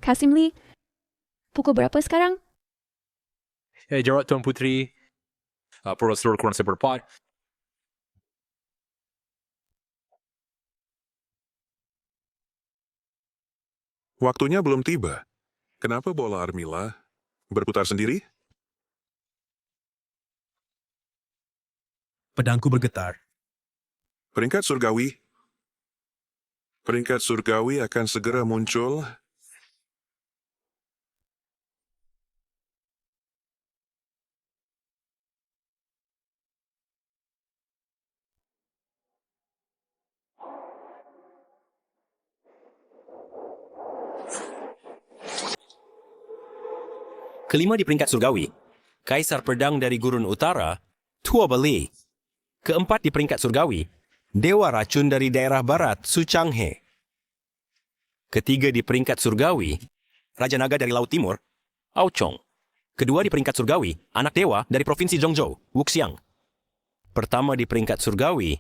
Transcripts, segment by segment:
Kasim Lee, pukul berapa sekarang? Jarak Tuan Putri, Profesor kurang seperempat. Waktunya belum tiba. Kenapa bola Armila berputar sendiri? Pedangku bergetar. Peringkat surgawi. Peringkat surgawi akan segera muncul. Kelima di peringkat surgawi, Kaisar Pedang dari Gurun Utara, Tua Beli. Keempat di peringkat surgawi, Dewa Racun dari daerah barat, Su Changhe. Ketiga di peringkat surgawi, Raja Naga dari Laut Timur, Ao Chong. Kedua di peringkat surgawi, Anak Dewa dari Provinsi Zhongzhou, Wuxiang. Pertama di peringkat surgawi,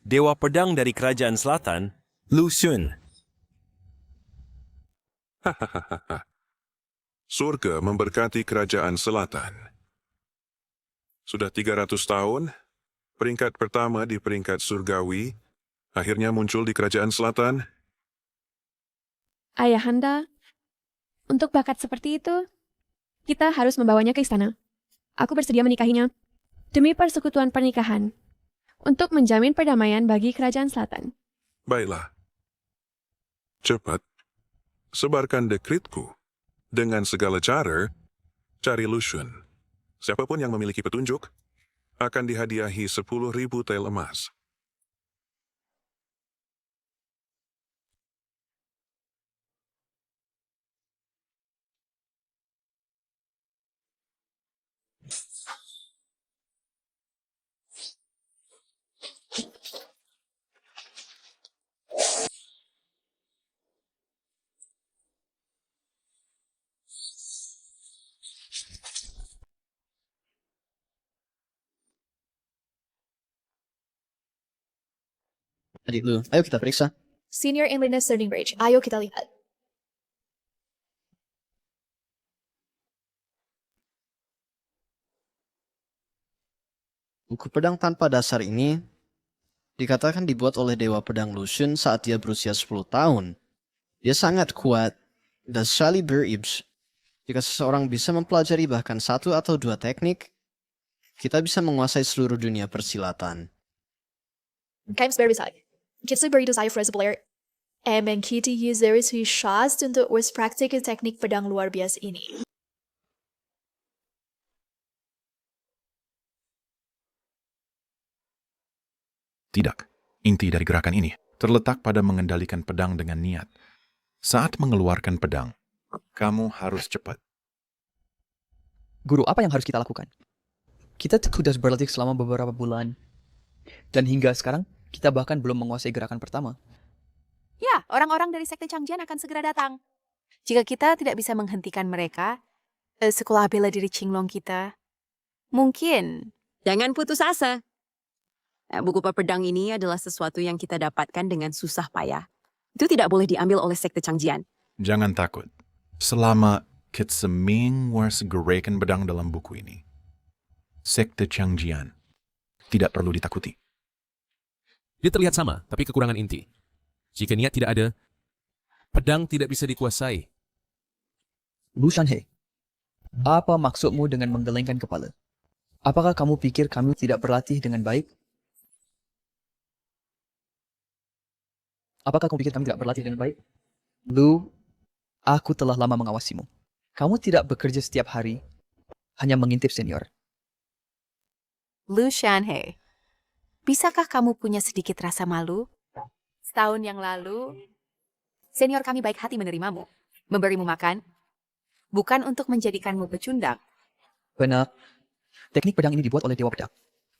Dewa Pedang dari Kerajaan Selatan, Lu Xun. Surga memberkati kerajaan selatan. Sudah 300 tahun, peringkat pertama di peringkat surgawi akhirnya muncul di kerajaan selatan. Ayahanda, untuk bakat seperti itu, kita harus membawanya ke istana. Aku bersedia menikahinya demi persekutuan pernikahan untuk menjamin perdamaian bagi kerajaan selatan. Baiklah. Cepat, sebarkan dekritku. Dengan segala cara, cari Lu Xun. Siapapun yang memiliki petunjuk akan dihadiahi 10.000 tel emas. Adik Lu, ayo kita periksa. Senior in Linus Turning Bridge. Ayo kita lihat. Buku pedang tanpa dasar ini dikatakan dibuat oleh Dewa Pedang Lu Xun saat dia berusia 10 tahun. Dia sangat kuat dan sekali beribs. Jika seseorang bisa mempelajari bahkan 1 atau 2 teknik, kita bisa menguasai seluruh dunia persilatan. Kamu berbisa. Kita beri saya frasa player. Emang kita user itu shots untuk praktik teknik pedang luar biasa ini. Tidak, inti dari gerakan ini terletak pada mengendalikan pedang dengan niat. Saat mengeluarkan pedang, kamu harus cepat. Guru, apa yang harus kita lakukan? Kita sudah berlatih selama beberapa bulan. Dan hingga sekarang, kita bahkan belum menguasai gerakan pertama. Ya, orang-orang dari Sekte Changjian akan segera datang. Jika kita tidak bisa menghentikan mereka, sekolah bela diri Qinglong kita, mungkin. Jangan putus asa. Buku pedang ini adalah sesuatu yang kita dapatkan dengan susah payah. Itu tidak boleh diambil oleh Sekte Changjian. Jangan takut. Selama Kitseming was gerakan pedang dalam buku ini, Sekte Changjian tidak perlu ditakuti. Dia terlihat sama, tapi kekurangan inti. Jika niat tidak ada, pedang tidak bisa dikuasai. Lu Shanhe, apa maksudmu dengan menggelengkan kepala? Apakah kamu pikir kami tidak berlatih dengan baik? Apakah kamu pikir kami tidak berlatih dengan baik? Lu, aku telah lama mengawasimu. Kamu tidak bekerja setiap hari, hanya mengintip senior. Lu Shanhe, bisakah kamu punya sedikit rasa malu? Setahun yang lalu, senior kami baik hati menerimamu, memberimu makan, bukan untuk menjadikanmu pecundang. Benar, teknik pedang ini dibuat oleh Dewa Pedang.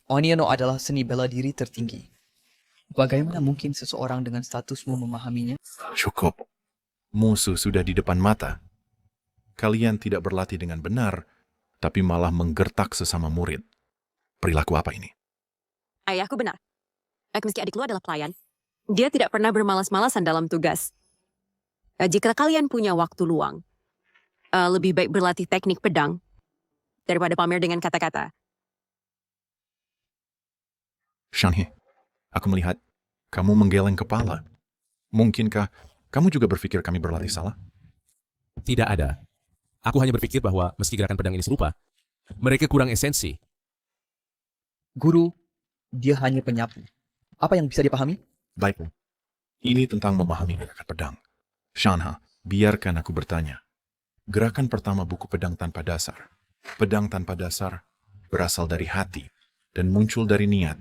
Oniano adalah seni bela diri tertinggi. Bagaimana mungkin seseorang dengan statusmu memahaminya? Cukup. Musuh sudah di depan mata. Kalian tidak berlatih dengan benar, tapi malah menggertak sesama murid. Perilaku apa ini? Ayahku benar. Meski adik lu adalah pelayan, dia tidak pernah bermalas-malasan dalam tugas. Jika kalian punya waktu luang, lebih baik berlatih teknik pedang daripada pamer dengan kata-kata. Shanhe, aku melihat kamu menggeleng kepala. Mungkinkah kamu juga berpikir kami berlatih salah? Tidak ada. Aku hanya berpikir bahwa meski gerakan pedang ini serupa, mereka kurang esensi. Guru, dia hanya penyapu. Apa yang bisa dipahami? Baiklah. Ini tentang memahami gerakan pedang. Shanha, biarkan aku bertanya. Gerakan pertama buku pedang tanpa dasar. Pedang tanpa dasar berasal dari hati dan muncul dari niat.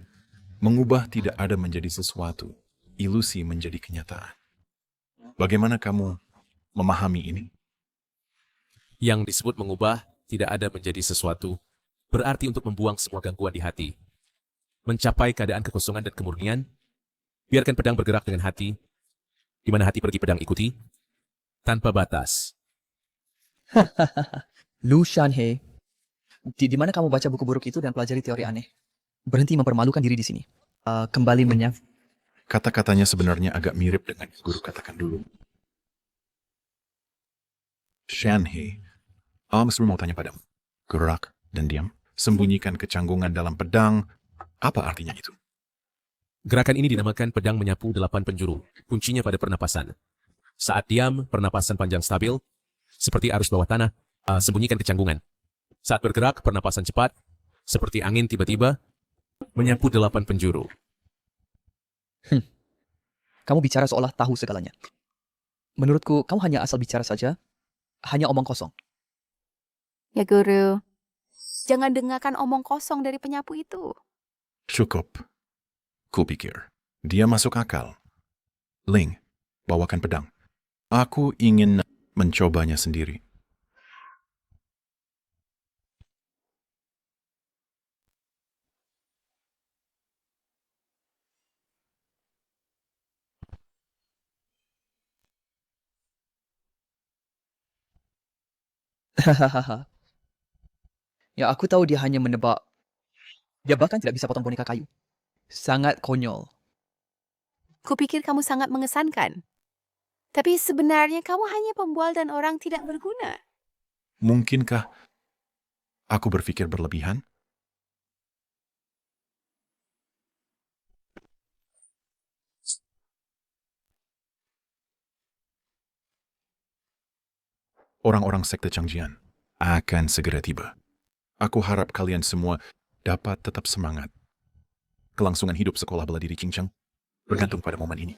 Mengubah tidak ada menjadi sesuatu, ilusi menjadi kenyataan. Bagaimana kamu memahami ini? Yang disebut mengubah tidak ada menjadi sesuatu, berarti untuk membuang semua gangguan di hati. Mencapai keadaan kekosongan dan kemurnian, biarkan pedang bergerak dengan hati, di mana hati pergi pedang ikuti, tanpa batas. Lu Shanhe, di mana kamu baca buku buruk itu dan pelajari teori aneh? Berhenti mempermalukan diri di sini. Kembali menyapu. Kata-katanya sebenarnya agak mirip dengan yang guru katakan dulu. Shanhe, Mr. mau tanya padamu. Gerak dan diam. Sembunyikan kecanggungan dalam pedang. Apa artinya itu? Gerakan ini dinamakan pedang menyapu 8 penjuru, kuncinya pada pernapasan. Saat diam, pernapasan panjang stabil, seperti arus bawah tanah, sembunyikan kecanggungan. Saat bergerak, pernapasan cepat, seperti angin tiba-tiba, menyapu 8 penjuru. Kamu bicara seolah tahu segalanya. Menurutku, kamu hanya asal bicara saja, hanya omong kosong. Ya guru, jangan dengarkan omong kosong dari penyapu itu. Cukup. Kupikir, dia masuk akal. Ling, bawakan pedang. Aku ingin mencobanya sendiri. Hahaha. Ya, aku tahu dia hanya menebak. Dia bahkan tidak bisa potong boneka kayu. Sangat konyol. Kupikir kamu sangat mengesankan. Tapi sebenarnya kamu hanya pembual dan orang tidak berguna. Mungkinkah aku berpikir berlebihan? Orang-orang sekte Changjian akan segera tiba. Aku harap kalian semua dapat tetap semangat. Kelangsungan hidup sekolah bela diri Qingcheng bergantung pada momen ini.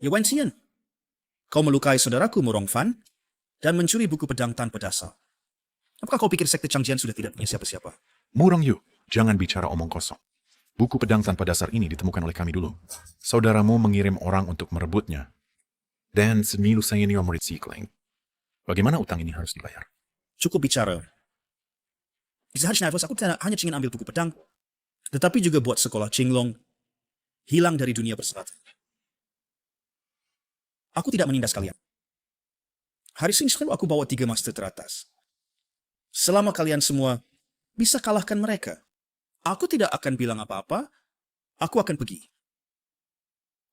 Yuan Xian, kau melukai saudaraku Murong Fan dan mencuri buku pedang tanpa dasar. Apakah kau pikir sekte Changjian sudah tidak punya siapa-siapa? Murong Yu, jangan bicara omong kosong. Buku pedang tanpa dasar ini ditemukan oleh kami dulu. Saudaramu mengirim orang untuk merebutnya. Dan senior senior murid Sikling. Bagaimana utang ini harus dibayar? Cukup bicara. Di saat Schneider, aku tidak hanya ingin ambil buku pedang, tetapi juga buat sekolah Qinglong hilang dari dunia persilatan. Aku tidak menindas kalian. Hari ini aku bawa 3 master teratas. Selama kalian semua bisa kalahkan mereka, aku tidak akan bilang apa-apa, aku akan pergi.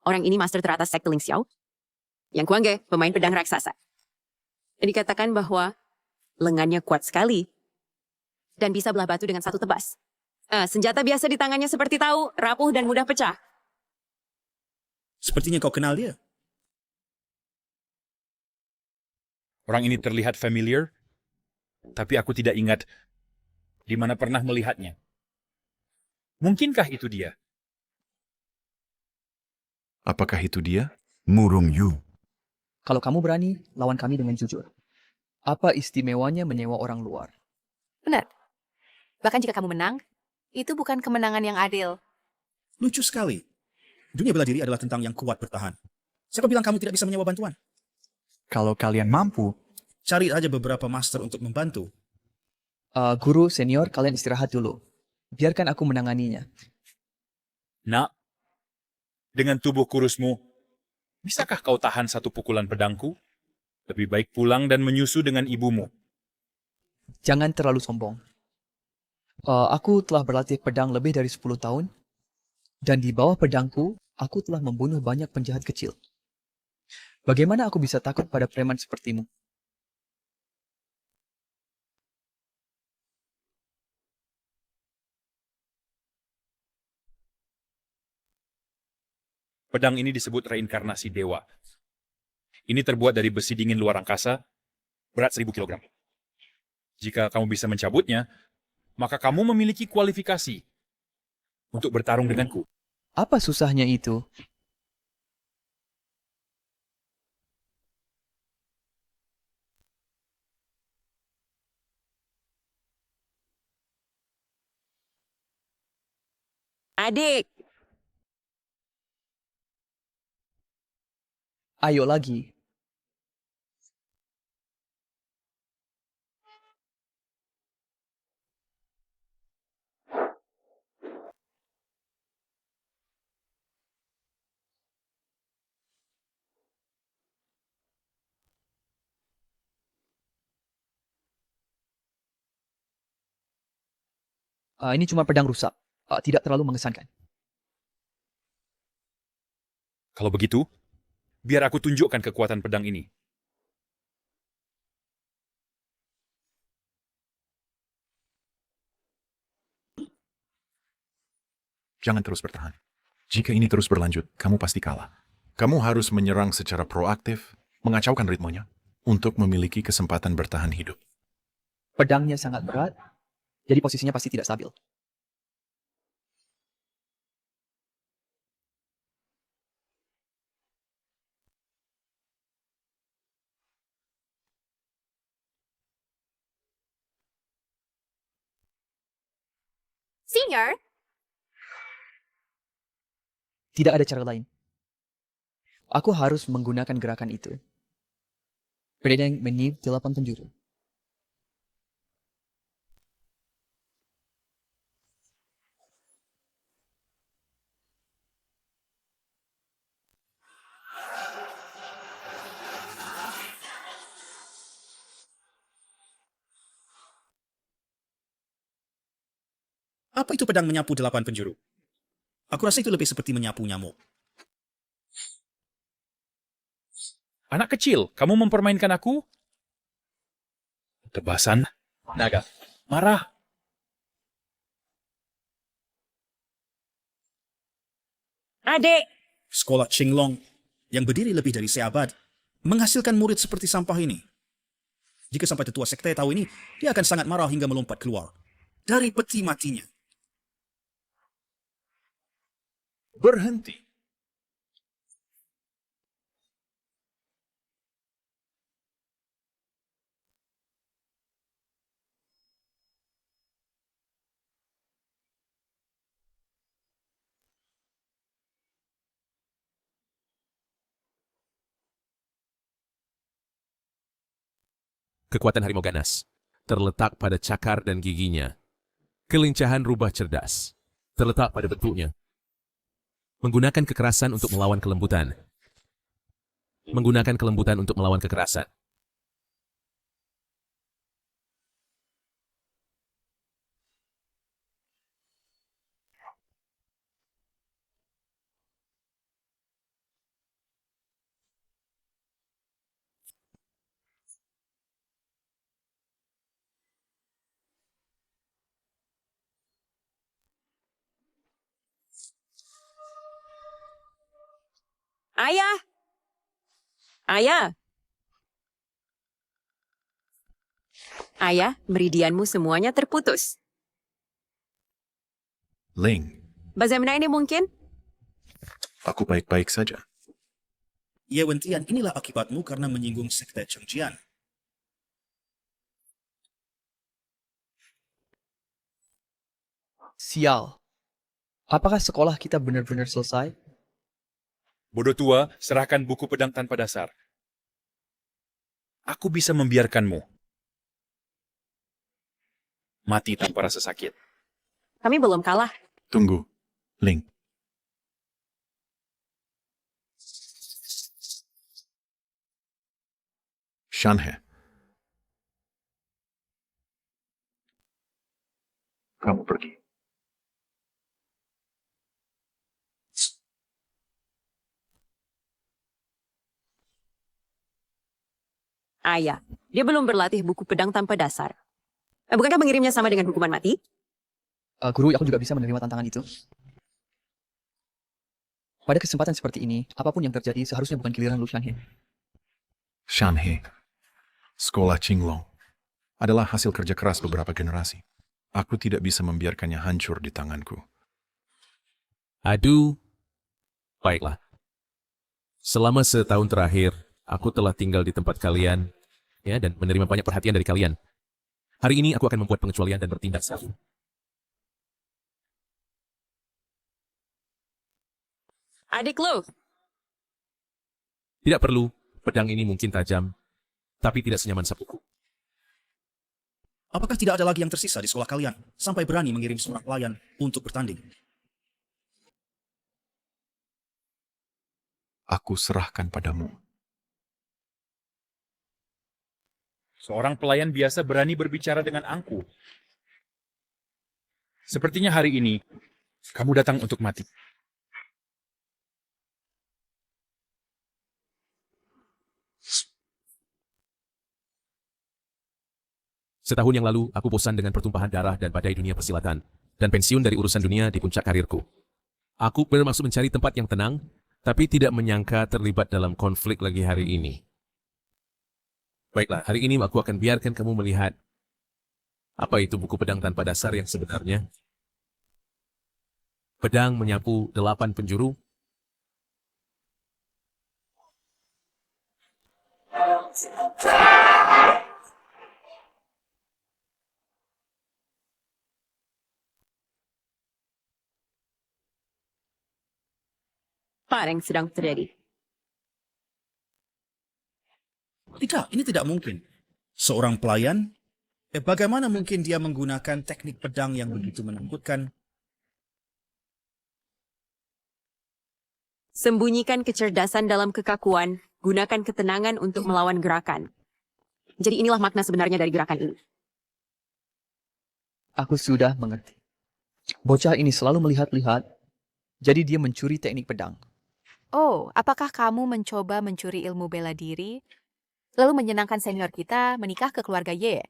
Orang ini master teratas sekte Ling Xiao. Yang Kuangge, pemain pedang raksasa. Dikatakan bahwa lengannya kuat sekali dan bisa belah batu dengan satu tebas. Senjata biasa di tangannya seperti tahu, rapuh dan mudah pecah. Sepertinya kau kenal dia. Orang ini terlihat familiar, tapi aku tidak ingat di mana pernah melihatnya. Mungkinkah itu dia? Apakah itu dia? Murong Yu. Kalau kamu berani, lawan kami dengan jujur. Apa istimewanya menyewa orang luar? Benar. Bahkan jika kamu menang, itu bukan kemenangan yang adil. Lucu sekali. Dunia bela diri adalah tentang yang kuat bertahan. Siapa bilang kamu tidak bisa menyewa bantuan? Kalau kalian mampu, cari aja beberapa master untuk membantu. Guru senior, kalian istirahat dulu. Biarkan aku menanganinya. Nak, dengan tubuh kurusmu, Bisakah kau tahan satu pukulan pedangku? Lebih baik pulang dan menyusu dengan ibumu. Jangan terlalu sombong. Aku telah berlatih pedang lebih dari 10 tahun, dan di bawah pedangku, aku telah membunuh banyak penjahat kecil. Bagaimana aku bisa takut pada preman sepertimu? Pedang ini disebut reinkarnasi dewa. Ini terbuat dari besi dingin luar angkasa, berat 1000 kg. Jika kamu bisa mencabutnya, maka kamu memiliki kualifikasi untuk bertarung denganku. Apa susahnya itu? Adik, Ayo lagi. Ini cuma pedang rusak. Tidak terlalu mengesankan. Kalau begitu, biar aku tunjukkan kekuatan pedang ini. Jangan terus bertahan. Jika ini terus berlanjut, kamu pasti kalah. Kamu harus menyerang secara proaktif, mengacaukan ritmenya, untuk memiliki kesempatan bertahan hidup. Pedangnya sangat berat, jadi posisinya pasti tidak stabil. Senior, Tidak ada cara lain. Aku harus menggunakan gerakan itu. Pedang meniup 8 penjuru. Apa itu pedang menyapu 8 penjuru? Aku rasa itu lebih seperti menyapu nyamuk. Anak kecil, kamu mempermainkan aku? Tebasan, naga, marah. adik. Sekolah Qinglong yang berdiri lebih dari seabad menghasilkan murid seperti sampah ini. Jika sampai tetua sekte tahu ini, dia akan sangat marah hingga melompat keluar dari peti matinya. Berhenti. Kekuatan harimau ganas terletak pada cakar dan giginya. Kelincahan rubah cerdas terletak pada bentuknya. Menggunakan kekerasan untuk melawan kelembutan. Menggunakan kelembutan untuk melawan kekerasan. Ayah. Ayah. Ayah, meridianmu semuanya terputus. Ling, Bagaimana ini mungkin? aku baik-baik saja. Ye Wentian, inilah akibatmu karena menyinggung sekte Chengjian. Sial. Apakah sekolah kita benar-benar selesai? Bodoh tua, serahkan buku pedang tanpa dasar. Aku bisa membiarkanmu mati tanpa rasa sakit. Kami belum kalah. Tunggu, Ling. Shanhe. Kamu pergi. Ayah, dia belum berlatih buku pedang tanpa dasar. Bukankah mengirimnya sama dengan hukuman mati? Guru, aku juga bisa menerima tantangan itu. Pada kesempatan seperti ini, apapun yang terjadi seharusnya bukan giliran Lu Shanhe. Shanhe, sekolah Qinglong, adalah hasil kerja keras beberapa generasi. Aku tidak bisa membiarkannya hancur di tanganku. Aduh, baiklah. Selama setahun terakhir, aku telah tinggal di tempat kalian, ya, dan menerima banyak perhatian dari kalian. Hari ini aku akan membuat pengecualian dan bertindak satu. Adik lo, Tidak perlu, pedang ini mungkin tajam, tapi tidak senyaman sapuku. Apakah tidak ada lagi yang tersisa di sekolah kalian sampai berani mengirim seorang pelayan untuk bertanding? Aku serahkan padamu. Seorang pelayan biasa berani berbicara dengan angku. Sepertinya hari ini, kamu datang untuk mati. Setahun yang lalu, aku bosan dengan pertumpahan darah dan badai dunia persilatan, dan pensiun dari urusan dunia di puncak karirku. Aku bermaksud mencari tempat yang tenang, tapi tidak menyangka terlibat dalam konflik lagi hari ini. Baiklah, hari ini aku akan biarkan kamu melihat apa itu buku pedang tanpa dasar yang sebenarnya. Pedang menyapu 8 penjuru. apa yang sedang terjadi? Tidak, ini tidak mungkin. Seorang pelayan, bagaimana mungkin dia menggunakan teknik pedang yang begitu menakutkan? Sembunyikan kecerdasan dalam kekakuan, gunakan ketenangan untuk melawan gerakan. Jadi inilah makna sebenarnya dari gerakan ini. Aku sudah mengerti. Bocah ini selalu melihat-lihat, jadi dia mencuri teknik pedang. Oh, apakah kamu mencoba mencuri ilmu bela diri, lalu menyenangkan senior kita, menikah ke keluarga Ye,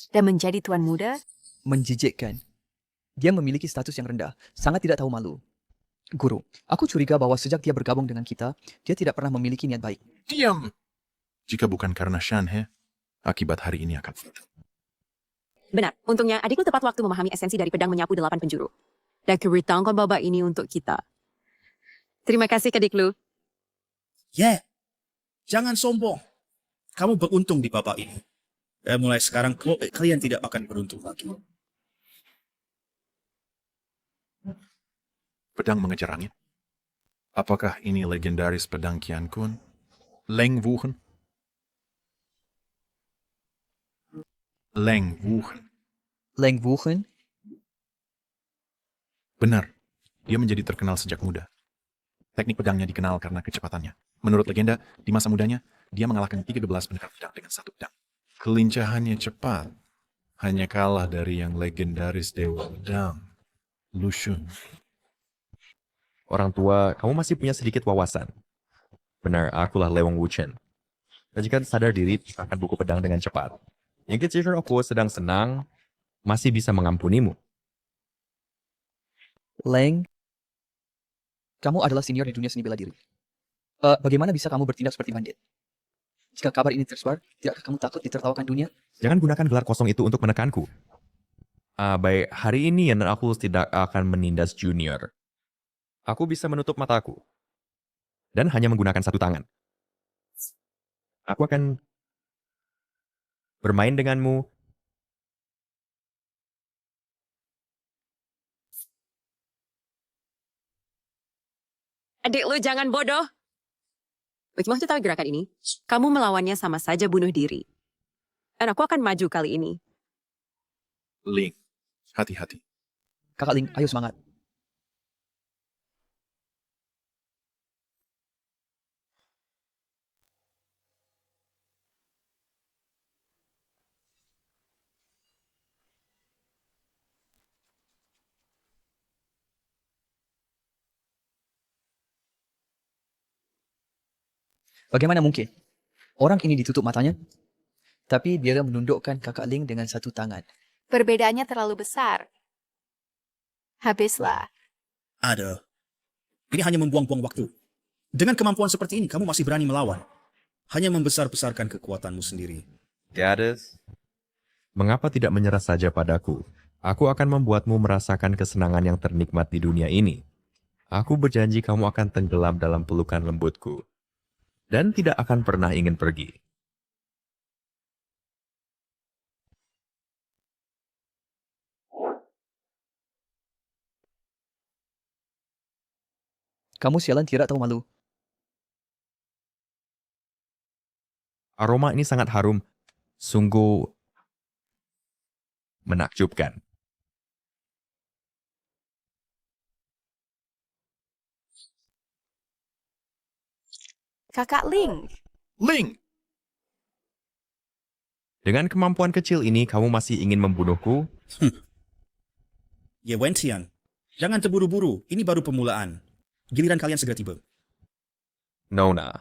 dan menjadi tuan muda? Menjijikkan. Dia memiliki status yang rendah, sangat tidak tahu malu. Guru, aku curiga bahwa sejak dia bergabung dengan kita, dia tidak pernah memiliki niat baik. Diam! Jika bukan karena Shanhe, akibat hari ini akan fatal. Benar, untungnya adikku tepat waktu memahami esensi dari pedang menyapu 8 penjuru. Dan keberitahuan babak ini untuk kita. Terima kasih adik lu. Jangan sombong. Kamu beruntung di babak ini. Mulai sekarang kalian tidak akan beruntung lagi. Pedang mengejar angin. Apakah ini legendaris pedang Qian Kun? Leng Wuchen? Leng Wuchen. Leng Wuchen? Benar, dia menjadi terkenal sejak muda. Teknik pedangnya dikenal karena kecepatannya. Menurut legenda, di masa mudanya, dia mengalahkan 13 pendekar pedang dengan satu pedang. Kelincahannya cepat, hanya kalah dari yang legendaris Dewa Pedang, Lu Xun. Orang tua, kamu masih punya sedikit wawasan. Benar, akulah Lewong Wuchen. Dan jika sadar diri, akan buku pedang dengan cepat. Yang kecil aku sedang senang, masih bisa mengampunimu. Leng, kamu adalah senior di dunia seni bela diri. Bagaimana bisa kamu bertindak seperti bandit? Jika kabar ini tersebar, tidakkah kamu takut ditertawakan dunia? Jangan gunakan gelar kosong itu untuk menekanku. Baik, hari ini aku tidak akan menindas junior. Aku bisa menutup mataku. Dan hanya menggunakan satu tangan. Aku akan bermain denganmu. Adik lu jangan bodoh. Bagaimana tahu gerakan ini? Kamu melawannya sama saja bunuh diri. Dan aku akan maju kali ini. Ling, hati-hati. Kakak Ling, ayo semangat. Bagaimana mungkin? Orang ini ditutup matanya, tapi dia menundukkan kakak Ling dengan satu tangan. Perbedaannya terlalu besar. Habislah. Ada. Ini hanya membuang-buang waktu. Dengan kemampuan seperti ini, kamu masih berani melawan. Hanya membesar-besarkan kekuatanmu sendiri. Gadis, mengapa tidak menyerah saja padaku? Aku akan membuatmu merasakan kesenangan yang ternikmat di dunia ini. Aku berjanji kamu akan tenggelam dalam pelukan lembutku. Dan tidak akan pernah ingin pergi. Kamu sialan tidak tahu malu. Aroma ini sangat harum. Sungguh menakjubkan. Kakak Ling. Ling! Dengan kemampuan kecil ini, kamu masih ingin membunuhku? Ye Wentian, jangan terburu-buru. Ini baru permulaan. Giliran kalian segera tiba. Nona,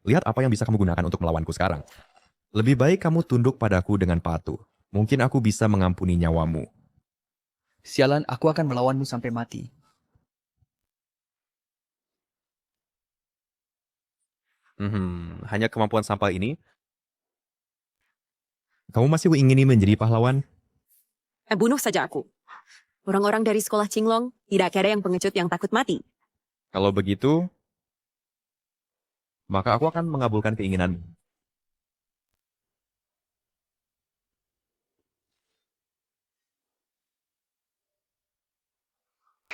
lihat apa yang bisa kamu gunakan untuk melawanku sekarang. Lebih baik kamu tunduk padaku dengan patuh. Mungkin aku bisa mengampuni nyawamu. Sialan, aku akan melawanmu sampai mati. Hanya kemampuan sampah ini? Kamu masih ingin menjadi pahlawan? Bunuh saja aku. Orang-orang dari sekolah Qinglong tidak ada yang pengecut yang takut mati. Kalau begitu, maka aku akan mengabulkan keinginanmu.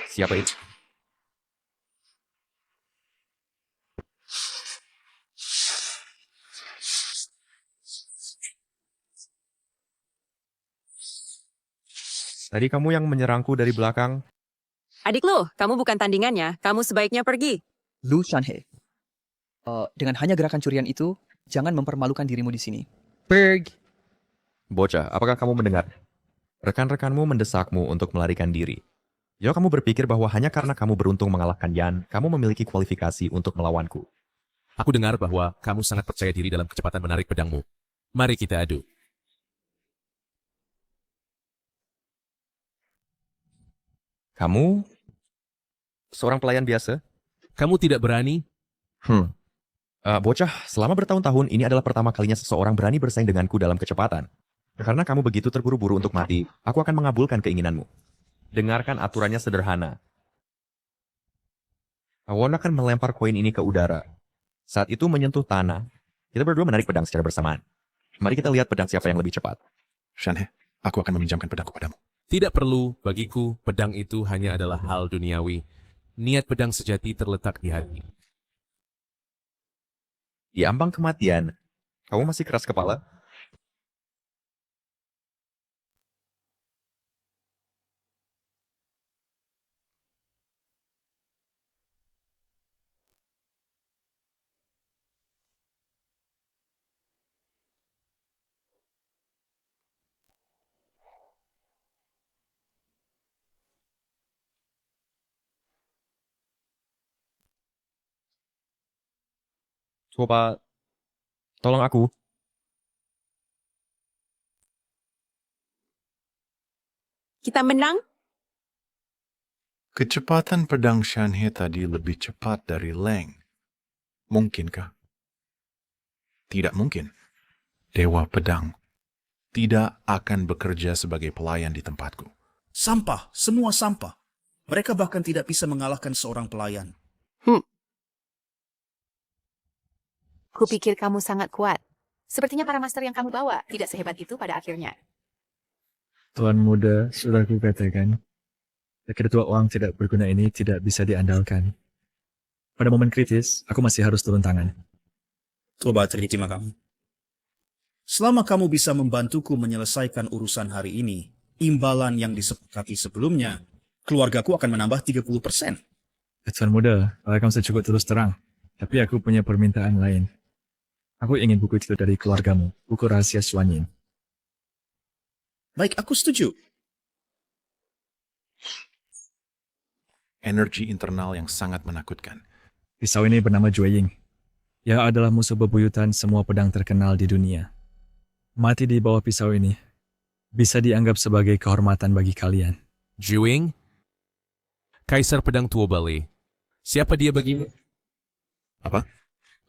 Siapa itu? Tadi kamu yang menyerangku dari belakang. Adik lo, kamu bukan tandingannya. Kamu sebaiknya pergi. Lu Shanhe. Dengan hanya gerakan curian itu, jangan mempermalukan dirimu di sini. Pergi. Bocah, apakah kamu mendengar? Rekan-rekanmu mendesakmu untuk melarikan diri. Ya, kamu berpikir bahwa hanya karena kamu beruntung mengalahkan Yan, kamu memiliki kualifikasi untuk melawanku. Aku dengar bahwa kamu sangat percaya diri dalam kecepatan menarik pedangmu. Mari kita adu. Kamu seorang pelayan biasa? Kamu tidak berani? Bocah, selama bertahun-tahun ini adalah pertama kalinya seseorang berani bersaing denganku dalam kecepatan. Karena kamu begitu terburu-buru untuk mati, aku akan mengabulkan keinginanmu. Dengarkan aturannya sederhana. Awon akan melempar koin ini ke udara. Saat itu menyentuh tanah, kita berdua menarik pedang secara bersamaan. Mari kita lihat pedang siapa yang lebih cepat. Shanhe, aku akan meminjamkan pedangku padamu. Tidak perlu, bagiku pedang itu hanya adalah hal duniawi. Niat pedang sejati terletak di hati. Di ambang kematian, kamu masih keras kepala? Coba, tolong aku. Kita menang? Kecepatan pedang Shanhe tadi lebih cepat dari Leng. Mungkinkah? Tidak mungkin. Dewa Pedang tidak akan bekerja sebagai pelayan di tempatku. Sampah, semua sampah. Mereka bahkan tidak bisa mengalahkan seorang pelayan. Kupikir kamu sangat kuat. Sepertinya para master yang kamu bawa tidak sehebat itu pada akhirnya. Tuan muda, sudah aku katakan, ketua uang tidak berguna ini tidak bisa diandalkan. Pada momen kritis, aku masih harus turun tangan. Coba terima kamu. Selama kamu bisa membantuku menyelesaikan urusan hari ini, imbalan yang disepakati sebelumnya, keluargaku akan menambah 30%. Tuan muda, kamu saya cukup terus terang. Tapi aku punya permintaan lain. Aku ingin buku itu dari keluargamu, buku rahasia Suanyin. Baik, aku setuju. Energi internal yang sangat menakutkan. Pisau ini bernama Jueying. Ia adalah musuh bebuyutan semua pedang terkenal di dunia. Mati di bawah pisau ini bisa dianggap sebagai kehormatan bagi kalian. Juing, Kaisar Pedang Tua Bali. Siapa dia bagimu? Apa?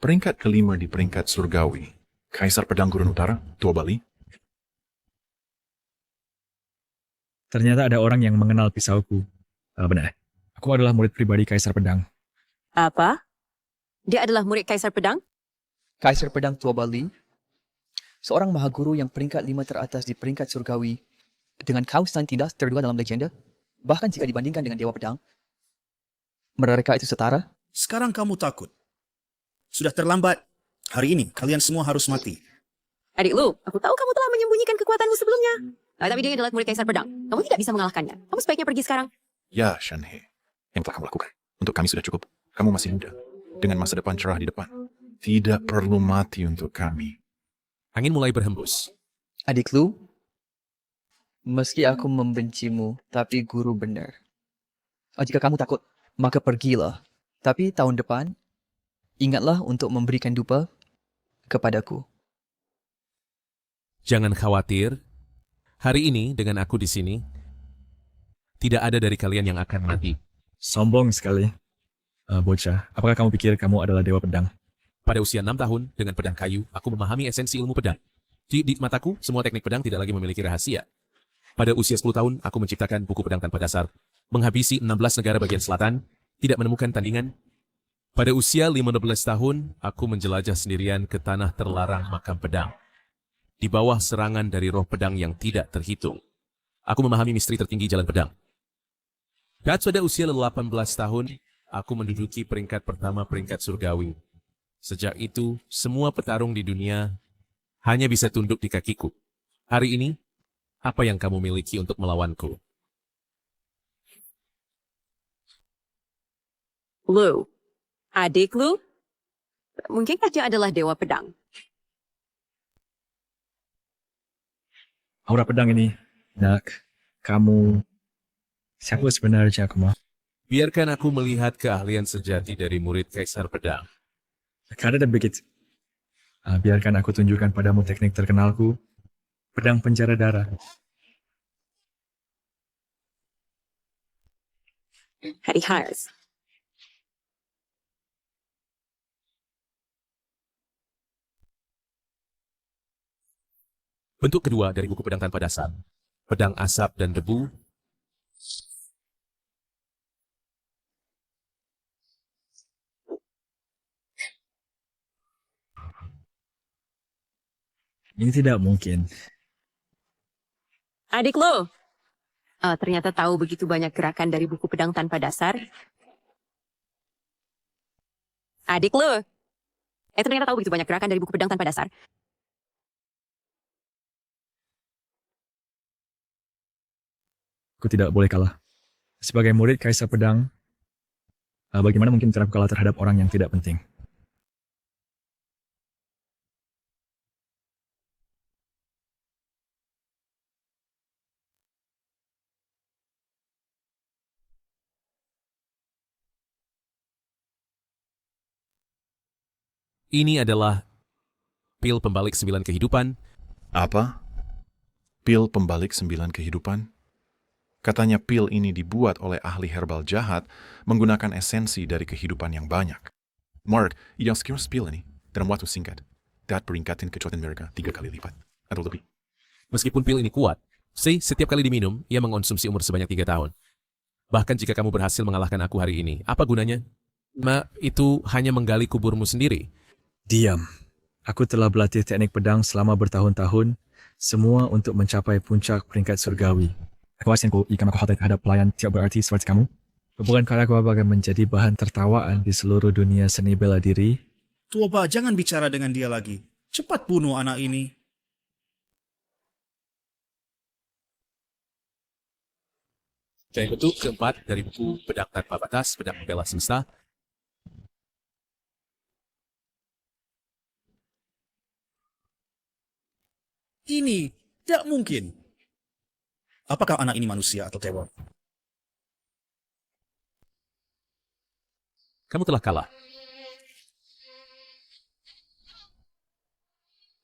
Peringkat kelima di peringkat surgawi. Kaisar Pedang Gurun Utara, Tua Bali. Ternyata ada orang yang mengenal pisauku. Benar. Aku adalah murid pribadi Kaisar Pedang. Apa? Dia adalah murid Kaisar Pedang? Kaisar Pedang Tua Bali, seorang mahaguru yang peringkat 5 teratas di peringkat surgawi, dengan kaos dan tindas terdua dalam legenda, bahkan jika dibandingkan dengan Dewa Pedang, mereka itu setara. Sekarang kamu takut. Sudah terlambat. Hari ini kalian semua harus mati. Adik Lu, aku tahu kamu telah menyembunyikan kekuatanmu sebelumnya. Tapi dia adalah murid Kaisar Pedang. Kamu tidak bisa mengalahkannya. Kamu sebaiknya pergi sekarang. Ya, Shanhe. Yang telah kamu lakukan. Untuk kami sudah cukup. Kamu masih muda. Dengan masa depan cerah di depan. Tidak perlu mati untuk kami. Angin mulai berhembus. Adik Lu, meski aku membencimu, tapi guru benar. Jika kamu takut, maka pergilah. Tapi tahun depan, ingatlah untuk memberikan dupa kepadaku. Jangan khawatir. Hari ini dengan aku di sini, tidak ada dari kalian yang akan mati. Sombong sekali. Bocah, apakah kamu pikir kamu adalah Dewa Pedang? Pada usia 6 tahun, dengan pedang kayu, aku memahami esensi ilmu pedang. Di mataku, semua teknik pedang tidak lagi memiliki rahasia. Pada usia 10 tahun, aku menciptakan buku pedang tanpa dasar, menghabisi 16 negara bagian selatan, tidak menemukan tandingan. Pada usia 15 tahun, aku menjelajah sendirian ke tanah terlarang makam pedang. Di bawah serangan dari roh pedang yang tidak terhitung. Aku memahami misteri tertinggi jalan pedang. Dan pada usia 18 tahun, aku menduduki peringkat pertama peringkat surgawi. Sejak itu, semua petarung di dunia hanya bisa tunduk di kakiku. Hari ini, apa yang kamu miliki untuk melawanku? Lu, adik Lu, mungkinkah dia adalah Dewa Pedang? Aura pedang ini, nak, kamu, siapa sebenarnya kamu? Biarkan aku melihat keahlian sejati dari murid Kaisar Pedang. Karena begitu. Biarkan aku tunjukkan padamu teknik terkenalku, pedang penjara darah. Hari Hires. Bentuk kedua dari buku pedang tanpa dasar. Pedang asap dan debu. Ini tidak mungkin. Adik Lu, ternyata tahu begitu banyak gerakan dari buku pedang tanpa dasar. Adik Lu, ternyata tahu begitu banyak gerakan dari buku pedang tanpa dasar. Aku tidak boleh kalah. Sebagai murid Kaisar Pedang, bagaimana mungkin cara aku kalah terhadap orang yang tidak penting? Ini adalah pil pembalik 9 kehidupan. Apa? Pil pembalik 9 kehidupan? Katanya pil ini dibuat oleh ahli herbal jahat menggunakan esensi dari kehidupan yang banyak. Mark, yang sekilas pil ini dalam waktu singkat dapat meningkatkan kecepatan mereka 3 kali lipat atau lebih. Meskipun pil ini kuat, setiap kali diminum, ia mengonsumsi umur sebanyak 3 tahun. Bahkan jika kamu berhasil mengalahkan aku hari ini, apa gunanya? Itu hanya menggali kuburmu sendiri. Diam. Aku telah berlatih teknik pedang selama bertahun-tahun, semua untuk mencapai puncak peringkat surgawi. Aku asyik ikan aku hati terhadap pelayan tidak berarti seperti kamu. Bukankah aku akan menjadi bahan tertawaan di seluruh dunia seni bela diri? Tuoba, jangan bicara dengan dia lagi. Cepat bunuh anak ini. Dan bentuk keempat dari buku Pedang Tanpa Batas, Pedang Membela Semesta. Ini tidak mungkin. Apakah anak ini manusia atau dewa? Kamu telah kalah.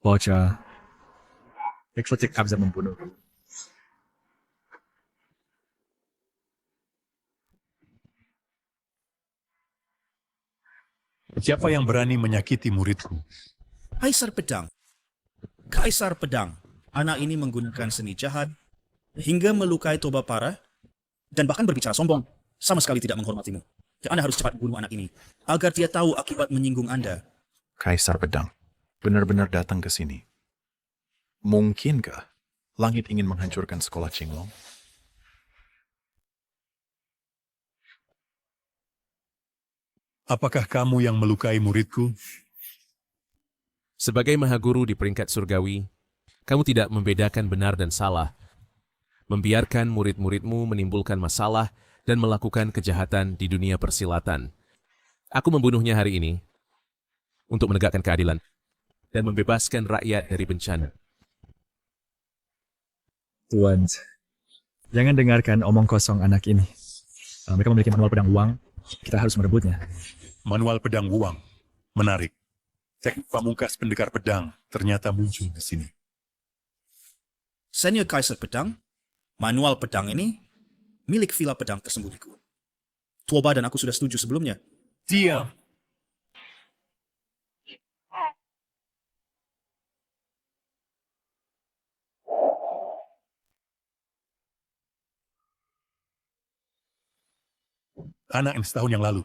bocah. Eksotik Abza membunuh. Siapa yang berani menyakiti muridku? Kaisar Pedang. Kaisar Pedang. Anak ini menggunakan seni jahat hingga melukai Toba parah dan bahkan berbicara sombong. Sama sekali tidak menghormatimu. Dan Anda harus cepat bunuh anak ini agar dia tahu akibat menyinggung Anda. Kaisar Pedang benar-benar datang ke sini. Mungkinkah langit ingin menghancurkan sekolah Qinglong? Apakah kamu yang melukai muridku? Sebagai mahaguru di peringkat surgawi, kamu tidak membedakan benar dan salah, membiarkan murid-muridmu menimbulkan masalah dan melakukan kejahatan di dunia persilatan. Aku membunuhnya hari ini untuk menegakkan keadilan dan membebaskan rakyat dari bencana. Tuan, jangan dengarkan omong kosong anak ini. Mereka memiliki manual pedang uang, kita harus merebutnya. Manual pedang uang. Menarik. Teknik pamungkas pendekar pedang ternyata muncul di sini. Senior Kaisar Pedang, manual pedang ini milik villa pedang tersembunyiku. Tuoba dan aku sudah setuju sebelumnya. Diam. Anak yang setahun yang lalu,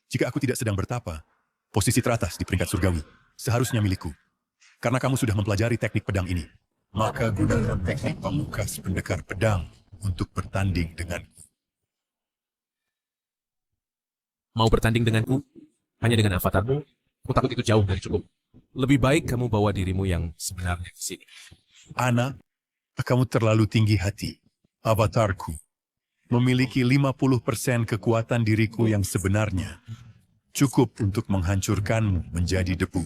jika aku tidak sedang bertapa, posisi teratas di peringkat surgawi seharusnya milikku. Karena kamu sudah mempelajari teknik pedang ini, maka gunakan teknik pamungkas pendekar pedang untuk bertanding denganku. Mau bertanding denganku? Hanya dengan avatarmu? Aku takut itu jauh dari cukup. Lebih baik kamu bawa dirimu yang sebenarnya ke sini. Anak, kamu terlalu tinggi hati. Avatarku memiliki 50% kekuatan diriku yang sebenarnya. Cukup untuk menghancurkanmu menjadi debu.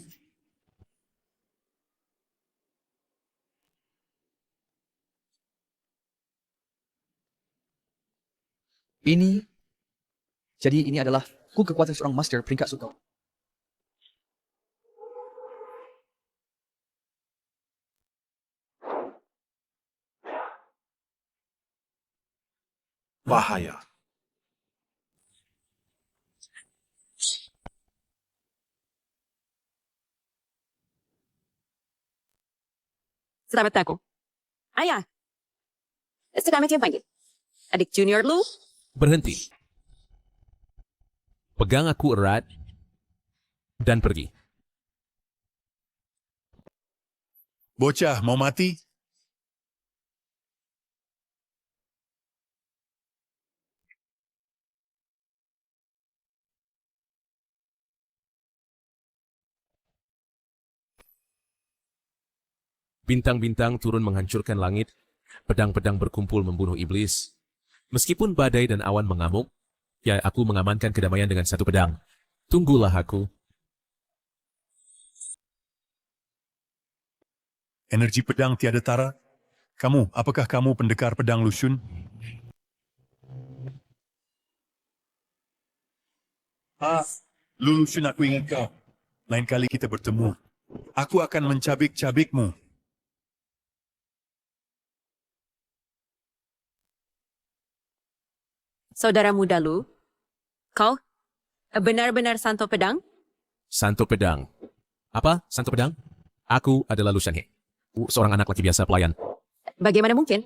Jadi ini adalah kekuatan seorang master peringkat surgawi. Bahaya. Selamat aku. Ayah. Sekarang yang panggil. Adik junior lu? Berhenti. Pegang aku erat dan pergi. Bocah, mau mati? Bintang-bintang turun menghancurkan langit, pedang-pedang berkumpul membunuh iblis. Meskipun badai dan awan mengamuk, ya aku mengamankan kedamaian dengan satu pedang. Tunggulah aku. Energi pedang tiada tara? Apakah kamu pendekar pedang Lushun? Lushun, aku ingat kau. Lain kali kita bertemu, aku akan mencabik-cabikmu. Saudara muda lu, kau benar-benar santo pedang? Santo pedang. Apa? Santo pedang? Aku adalah Lu Shanhe, seorang anak laki biasa pelayan. Bagaimana mungkin?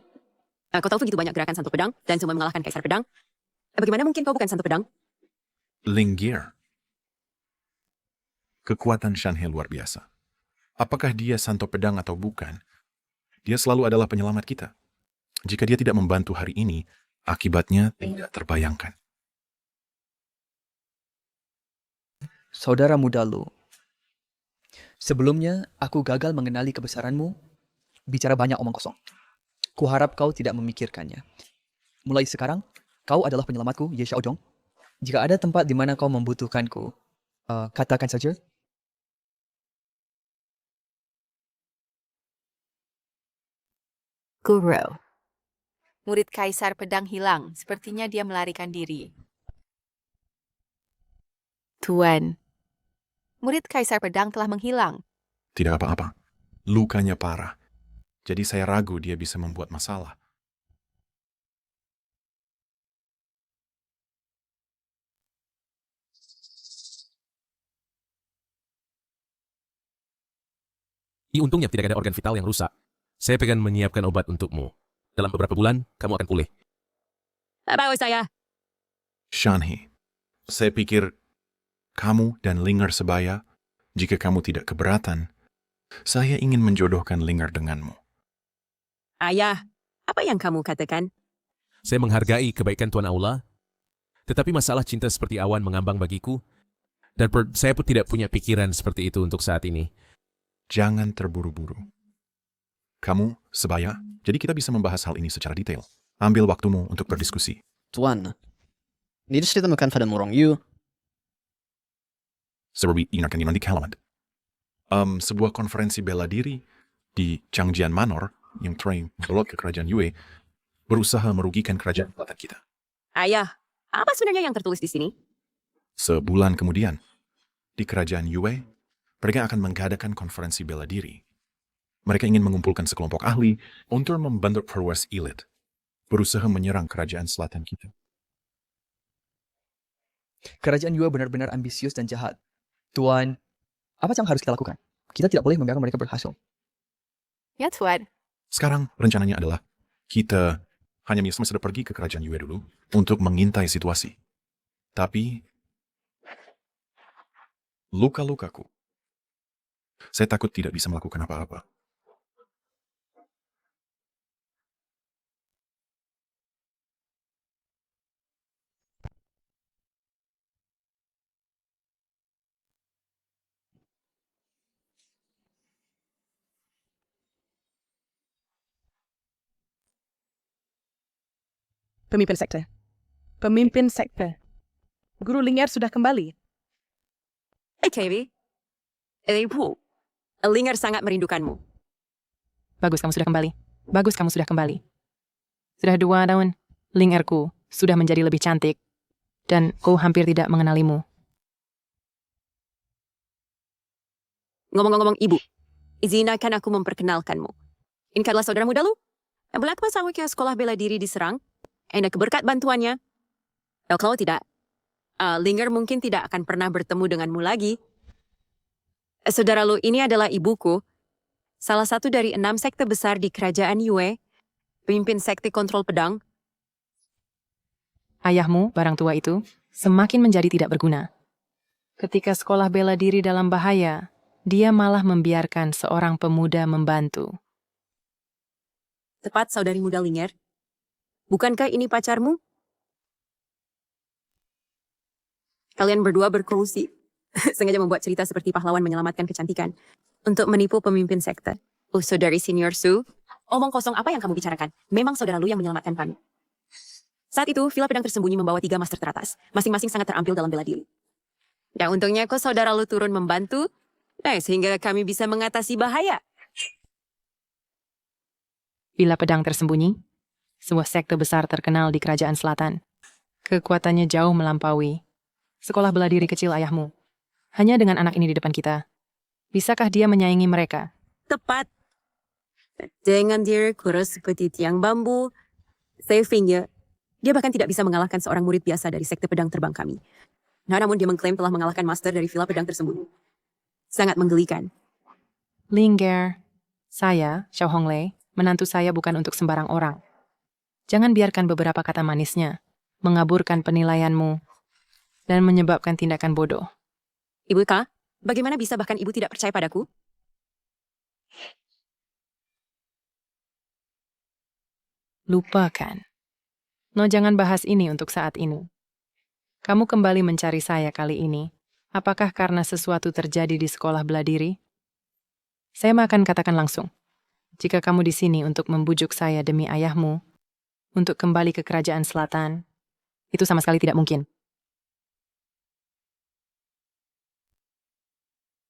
Kau tahu begitu banyak gerakan santo pedang dan semua mengalahkan kaisar pedang. Bagaimana mungkin kau bukan santo pedang? Linggier. Kekuatan Shanhe luar biasa. Apakah dia santo pedang atau bukan? Dia selalu adalah penyelamat kita. Jika dia tidak membantu hari ini, akibatnya tidak terbayangkan. Saudara muda Lu, sebelumnya aku gagal mengenali kebesaranmu, bicara banyak omong kosong. Kuharap kau tidak memikirkannya. Mulai sekarang, kau adalah penyelamatku, Ye Xiaozhong. Jika ada tempat di mana kau membutuhkanku, katakan saja. Guru. Murid Kaisar Pedang hilang. Sepertinya dia melarikan diri. Tuan, murid Kaisar Pedang telah menghilang. Tidak apa-apa. Lukanya parah. Jadi saya ragu dia bisa membuat masalah. Untungnya tidak ada organ vital yang rusak. Saya pengen menyiapkan obat untukmu. Dalam beberapa bulan, kamu akan pulih. Bagus saya. Shanhe, saya pikir kamu dan Linger sebaya. Jika kamu tidak keberatan, saya ingin menjodohkan Linger denganmu. Ayah, apa yang kamu katakan? Saya menghargai kebaikan Tuan Aula, tetapi masalah cinta seperti awan mengambang bagiku, dan saya pun tidak punya pikiran seperti itu untuk saat ini. Jangan terburu-buru. Kamu sebaya, jadi kita bisa membahas hal ini secara detail. Ambil waktumu untuk berdiskusi. Tuan, ini ditemukan pada Murong Yu. Seperti ingatkan di Kalamat. Sebuah konferensi bela diri di Changjian Manor yang terakhir melot ke kerajaan Yue berusaha merugikan kerajaan selatan kita. Ayah, apa sebenarnya yang tertulis di sini? Sebulan kemudian, di kerajaan Yue, mereka akan mengadakan konferensi bela diri. Mereka ingin mengumpulkan sekelompok ahli untuk membentuk perwes elit, berusaha menyerang kerajaan selatan kita. Kerajaan Yue benar-benar ambisius dan jahat. Tuan, apa yang harus kita lakukan? Kita tidak boleh membiarkan mereka berhasil. Ya, Tuan. Sekarang rencananya adalah kita hanya sudah pergi ke kerajaan Yue dulu untuk mengintai situasi. Tapi luka-lukaku, saya takut tidak bisa melakukan apa-apa. Pemimpin sekte. Pemimpin sekte. Guru Linger sudah kembali. KB. Ibu, Linger sangat merindukanmu. Bagus kamu sudah kembali. Bagus kamu sudah kembali. Sudah 2 tahun, Lingerku sudah menjadi lebih cantik. Dan ku hampir tidak mengenalimu. Ngomong-ngomong ibu, izinkan aku memperkenalkanmu. Ini adalah saudara muda lu. Belak pas aku ke sekolah bela diri diserang. Anda keberkat bantuannya. Kalau tidak, Linger mungkin tidak akan pernah bertemu denganmu lagi. Saudara lu ini adalah ibuku. Salah satu dari 6 sekte besar di kerajaan Yue. Pemimpin sekte kontrol pedang. Ayahmu, barang tua itu, semakin menjadi tidak berguna. Ketika sekolah bela diri dalam bahaya, dia malah membiarkan seorang pemuda membantu. Tepat saudari muda Linger. Bukankah ini pacarmu? Kalian berdua berkongsi. Sengaja membuat cerita seperti pahlawan menyelamatkan kecantikan. Untuk menipu pemimpin sekte. Saudari senior Su. Omong kosong apa yang kamu bicarakan? Memang saudara lu yang menyelamatkan kami. Saat itu, Villa Pedang Tersembunyi membawa 3 master teratas. Masing-masing sangat terampil dalam bela diri. Ya untungnya kok saudara lu turun membantu. Sehingga kami bisa mengatasi bahaya. Villa Pedang Tersembunyi, sebuah sekte besar terkenal di kerajaan selatan. Kekuatannya jauh melampaui sekolah bela diri kecil ayahmu. Hanya dengan anak ini di depan kita, bisakah dia menyaingi mereka? Tepat. Dengan dia kurus seperti tiang bambu, sehingga dia bahkan tidak bisa mengalahkan seorang murid biasa dari sekte pedang terbang kami. Namun dia mengklaim telah mengalahkan master dari Villa Pedang Tersembunyi. Sangat menggelikan. Linger, saya, Xiao Honglei, menantu saya bukan untuk sembarang orang. Jangan biarkan beberapa kata manisnya mengaburkan penilaianmu dan menyebabkan tindakan bodoh. Ibu Ka, bagaimana bisa bahkan ibu tidak percaya padaku? Lupakan. No, jangan bahas ini untuk saat ini. Kamu kembali mencari saya kali ini. Apakah karena sesuatu terjadi di sekolah bela diri? Saya akan katakan langsung. Jika kamu di sini untuk membujuk saya demi ayahmu, untuk kembali ke kerajaan selatan, itu sama sekali tidak mungkin.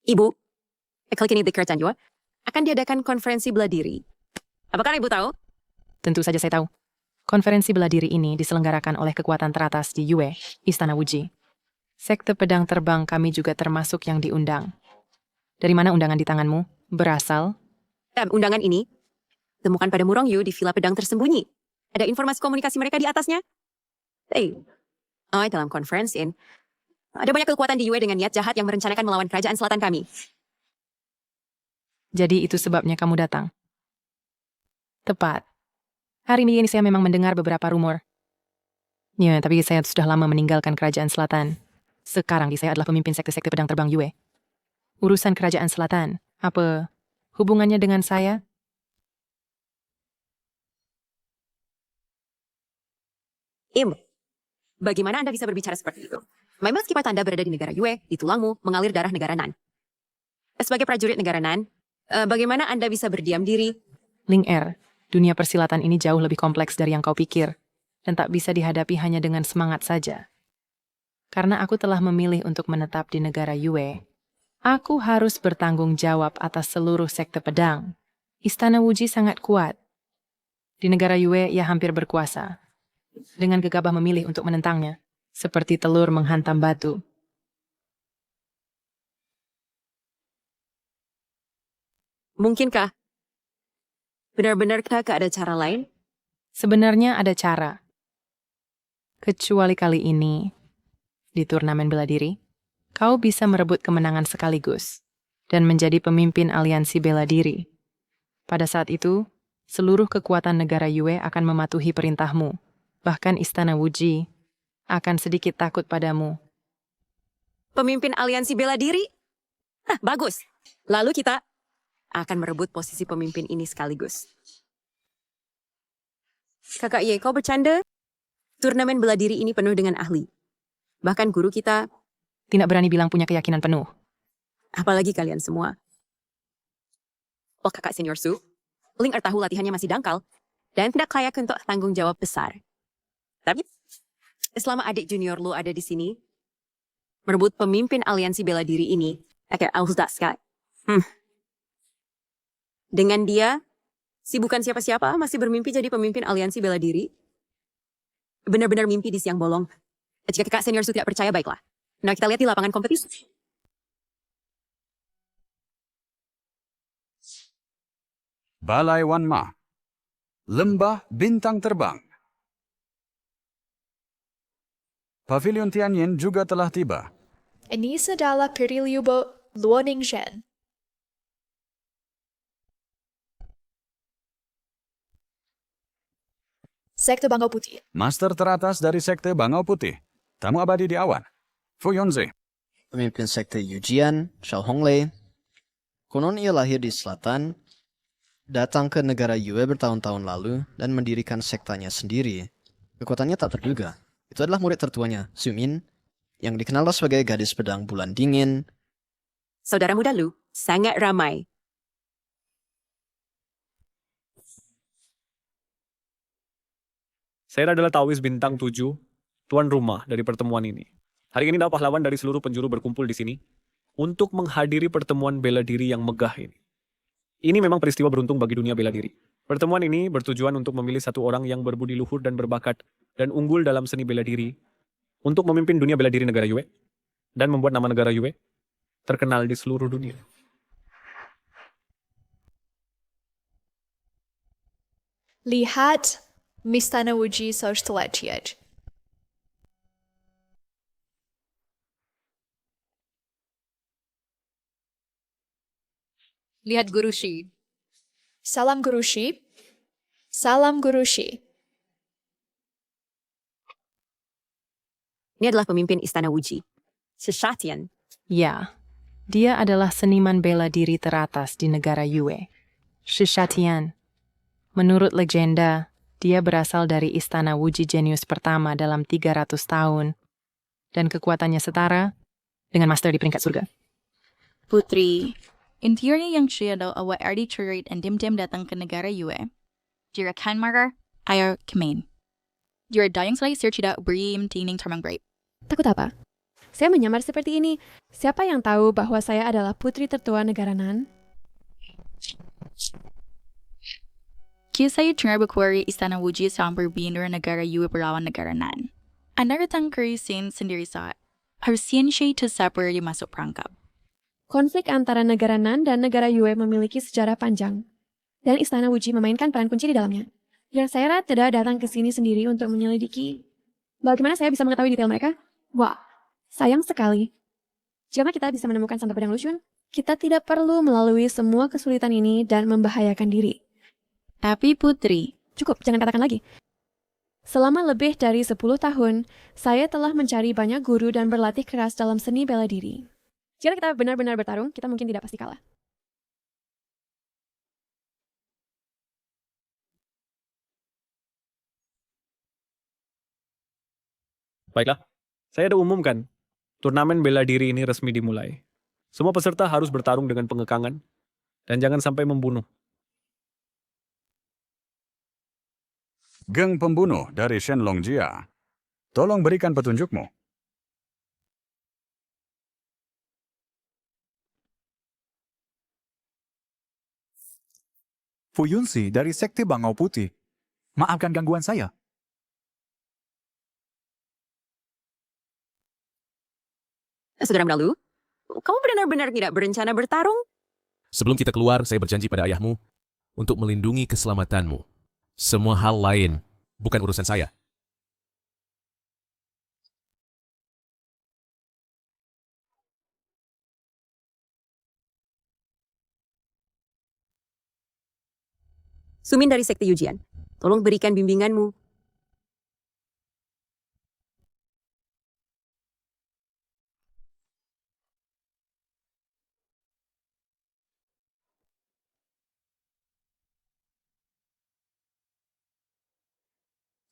Ibu, kali ini di kerajaan Yue akan diadakan konferensi bela diri. Apakah ibu tahu? Tentu saja saya tahu. Konferensi bela diri ini diselenggarakan oleh kekuatan teratas di Yue, Istana Wuji. Sekte pedang terbang kami juga termasuk yang diundang. Dari mana undangan di tanganmu berasal? Undangan ini, temukan pada Murong Yu di Villa Pedang Tersembunyi. Ada informasi komunikasi mereka di atasnya. Dalam conference in, ada banyak kekuatan di Yue dengan niat jahat yang merencanakan melawan kerajaan selatan kami. Jadi itu sebabnya kamu datang. Tepat. Hari ini saya memang mendengar beberapa rumor. Ya, tapi saya sudah lama meninggalkan kerajaan selatan. Sekarang saya adalah pemimpin sekte-sekte pedang terbang Yue. Urusan kerajaan selatan, apa hubungannya dengan saya? Bagaimana Anda bisa berbicara seperti itu? Meskipun Anda berada di negara Yue, di tulangmu mengalir darah negara Nan. Sebagai prajurit negara Nan, bagaimana Anda bisa berdiam diri? Ling Er, dunia persilatan ini jauh lebih kompleks dari yang kau pikir, dan tak bisa dihadapi hanya dengan semangat saja. Karena aku telah memilih untuk menetap di negara Yue, aku harus bertanggung jawab atas seluruh sekte pedang. Istana Wuji sangat kuat. Di negara Yue, ia hampir berkuasa. Dengan gegabah memilih untuk menentangnya, seperti telur menghantam batu. Mungkinkah? Benar-benarkah ada cara lain? Sebenarnya ada cara. Kecuali kali ini, di turnamen bela diri, kau bisa merebut kemenangan sekaligus dan menjadi pemimpin aliansi bela diri. Pada saat itu, seluruh kekuatan negara Yue akan mematuhi perintahmu. Bahkan Istana Wuji akan sedikit takut padamu. Pemimpin aliansi bela diri? Bagus. Lalu kita akan merebut posisi pemimpin ini sekaligus. Kakak Ye, kau bercanda? Turnamen bela diri ini penuh dengan ahli. Bahkan guru kita tidak berani bilang punya keyakinan penuh. Apalagi kalian semua. Kakak senior Su, Ling Er tahu latihannya masih dangkal dan tidak layak untuk tanggung jawab besar. Tapi selama adik junior lu ada di sini, merebut pemimpin aliansi bela diri ini, dengan dia, si bukan siapa-siapa masih bermimpi jadi pemimpin aliansi bela diri. Benar-benar mimpi di siang bolong. Jika kakak senior Su tidak percaya, baiklah. Nah, kita lihat di lapangan kompetisi. Balai Wan Ma, Lembah Bintang Terbang. Pavilion Tianyin juga telah tiba. Ini adalah Periliubo Luoningshen. Sekte Bangau Putih. Master teratas dari Sekte Bangau Putih. Tamu abadi di awan. Fu Yonze. Pemimpin Sekte Yujian, Xiao Honglei. Konon ia lahir di selatan, datang ke negara Yue bertahun-tahun lalu, dan mendirikan sektanya sendiri. Kekuatannya tak terduga. Itu adalah murid tertuanya, Xu Min, yang dikenal sebagai gadis pedang bulan dingin. Saudara muda Lu sangat ramai. Saya adalah Tawis Bintang 7, tuan rumah dari pertemuan ini. Hari ini pahlawan dari seluruh penjuru berkumpul di sini untuk menghadiri pertemuan bela diri yang megah ini. Ini memang peristiwa beruntung bagi dunia bela diri. Pertemuan ini bertujuan untuk memilih satu orang yang berbudi luhur dan berbakat dan unggul dalam seni bela diri untuk memimpin dunia bela diri negara Yue dan membuat nama negara Yue terkenal di seluruh dunia. Lihat Istana Wuji Sosteletiat. Lihat Guru Shi. Salam Guru Shi. Salam Guru Shi. Ini adalah pemimpin Istana Wuji, Shishatian. Ya, dia adalah seniman bela diri teratas di negara Yue. Shishatian. Menurut legenda, dia berasal dari Istana Wuji Jenius pertama dalam 300 tahun. Dan kekuatannya setara dengan master di peringkat surga. Putri, interiornya yang siya daw awak ardi cerit and dim-dim datang ke negara Yue. Jira kan margar, ayaw kemain. Jira dayang selai sir tidak beri tining termang break. Takut apa? Saya menyamar seperti ini. Siapa yang tahu bahwa saya adalah putri tertua negara Nan? Kisah dengar berkuari Istana Wuji sampai berbindur negara Yue berlawan negara Nan. Anda datang krisin sendiri saat harusnya siya tersapar dimasuk perangkap. Konflik antara negara Nan dan negara Yue memiliki sejarah panjang. dan Istana Wuji memainkan peran kunci di dalamnya. Dan saya tidak datang ke sini sendiri untuk menyelidiki bagaimana saya bisa mengetahui detail mereka. Wah, sayang sekali. Jika kita bisa menemukan Santo Pedang Lusyun, kita tidak perlu melalui semua kesulitan ini dan membahayakan diri. Tapi Putri, cukup, jangan katakan lagi. Selama lebih dari 10 tahun, saya telah mencari banyak guru dan berlatih keras dalam seni bela diri. Jika kita benar-benar bertarung, kita mungkin tidak pasti kalah. Baiklah, saya ada umumkan. Turnamen bela diri ini resmi dimulai. Semua peserta harus bertarung dengan pengekangan dan jangan sampai membunuh. Geng pembunuh dari Shenlong Jia. Tolong berikan petunjukmu. Fu Yunsi dari Sekte Bangau Putih. Maafkan gangguan saya. Saudara Melalu, kamu benar-benar tidak berencana bertarung? Sebelum kita keluar, saya berjanji pada ayahmu untuk melindungi keselamatanmu. Semua hal lain bukan urusan saya. Sumin dari Sekte Yujian, tolong berikan bimbinganmu.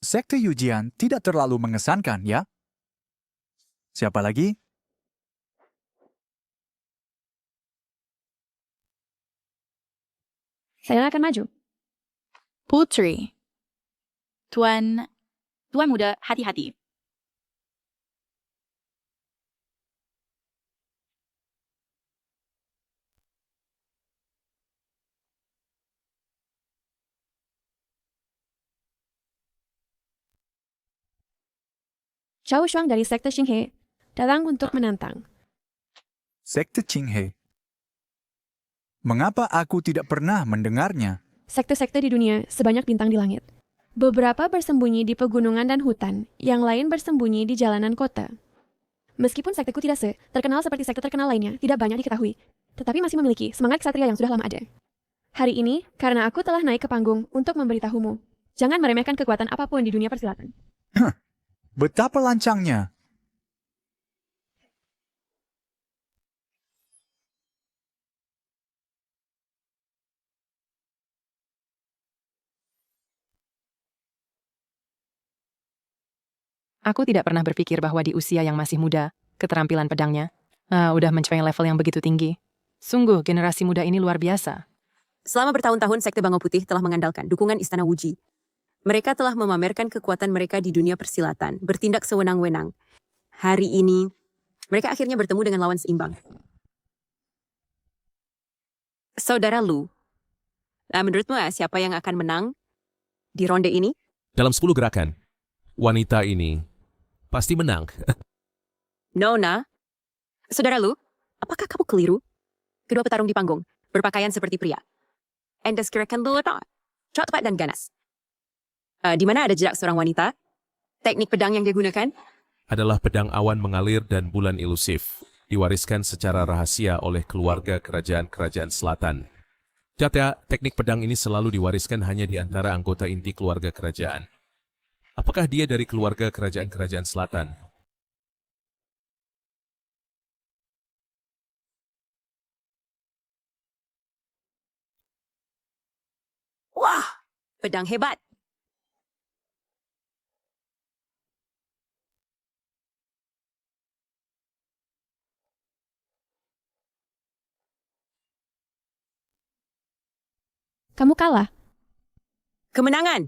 Sekte Yujian tidak terlalu mengesankan, ya? Siapa lagi? Saya akan maju. Putri. Tuan muda, hati-hati. Zhao Shuang dari Sekte Qinghe datang untuk menantang. Sekte Qinghe. Mengapa aku tidak pernah mendengarnya? Sekte-sekte di dunia sebanyak bintang di langit. Beberapa bersembunyi di pegunungan dan hutan, yang lain bersembunyi di jalanan kota. Meskipun sekteku tidak terkenal seperti sekte terkenal lainnya, tidak banyak diketahui, tetapi masih memiliki semangat ksatria yang sudah lama ada. Hari ini, karena aku telah naik ke panggung untuk memberitahumu, jangan meremehkan kekuatan apapun di dunia persilatan. Betapa lancangnya. Aku tidak pernah berpikir bahwa di usia yang masih muda, keterampilan pedangnya udah mencapai level yang begitu tinggi. Sungguh, generasi muda ini luar biasa. Selama bertahun-tahun Sekte Bangau Putih telah mengandalkan dukungan Istana Wuji. Mereka telah memamerkan kekuatan mereka di dunia persilatan, bertindak sewenang-wenang. Hari ini, mereka akhirnya bertemu dengan lawan seimbang. Saudara Lu, menurutmu siapa yang akan menang di ronde ini? Dalam 10 gerakan, wanita ini pasti menang. Nona, Saudara Lu, apakah kamu keliru? Kedua petarung di panggung, berpakaian seperti pria. Endas gerakan Lu cepat dan ganas. Di mana ada jerak seorang wanita? Teknik pedang yang digunakan? Adalah pedang awan mengalir dan bulan ilusif, diwariskan secara rahasia oleh keluarga kerajaan-kerajaan selatan. Data, teknik pedang ini selalu diwariskan hanya di antara anggota inti keluarga kerajaan. Apakah dia dari keluarga kerajaan-kerajaan selatan? Wah, pedang hebat. Kamu kalah. Kemenangan.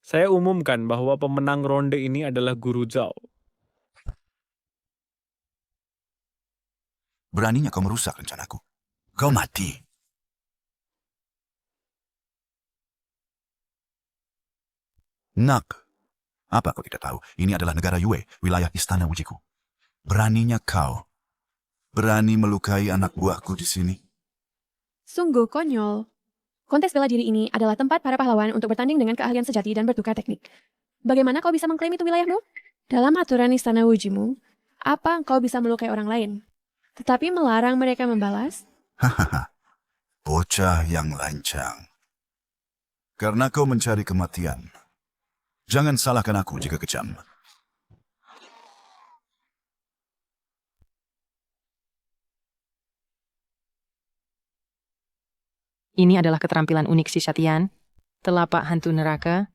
Saya umumkan bahwa pemenang ronde ini adalah Guru Zhao. Beraninya kau merusak rencanaku. Kau mati. Nak, apa kau tidak tahu? Ini adalah negara Yue, wilayah istana Wujiku. Beraninya kau berani melukai anak buahku di sini. Sungguh konyol. Kontes bela diri ini adalah tempat para pahlawan untuk bertanding dengan keahlian sejati dan bertukar teknik. Bagaimana kau bisa mengklaim itu wilayahmu? Dalam aturan istana wujimu, apa kau bisa melukai orang lain, tetapi melarang mereka membalas? Hahaha, bocah yang lancang. Karena kau mencari kematian, jangan salahkan aku jika kejam. Ini adalah keterampilan unik si Shatian, telapak hantu neraka.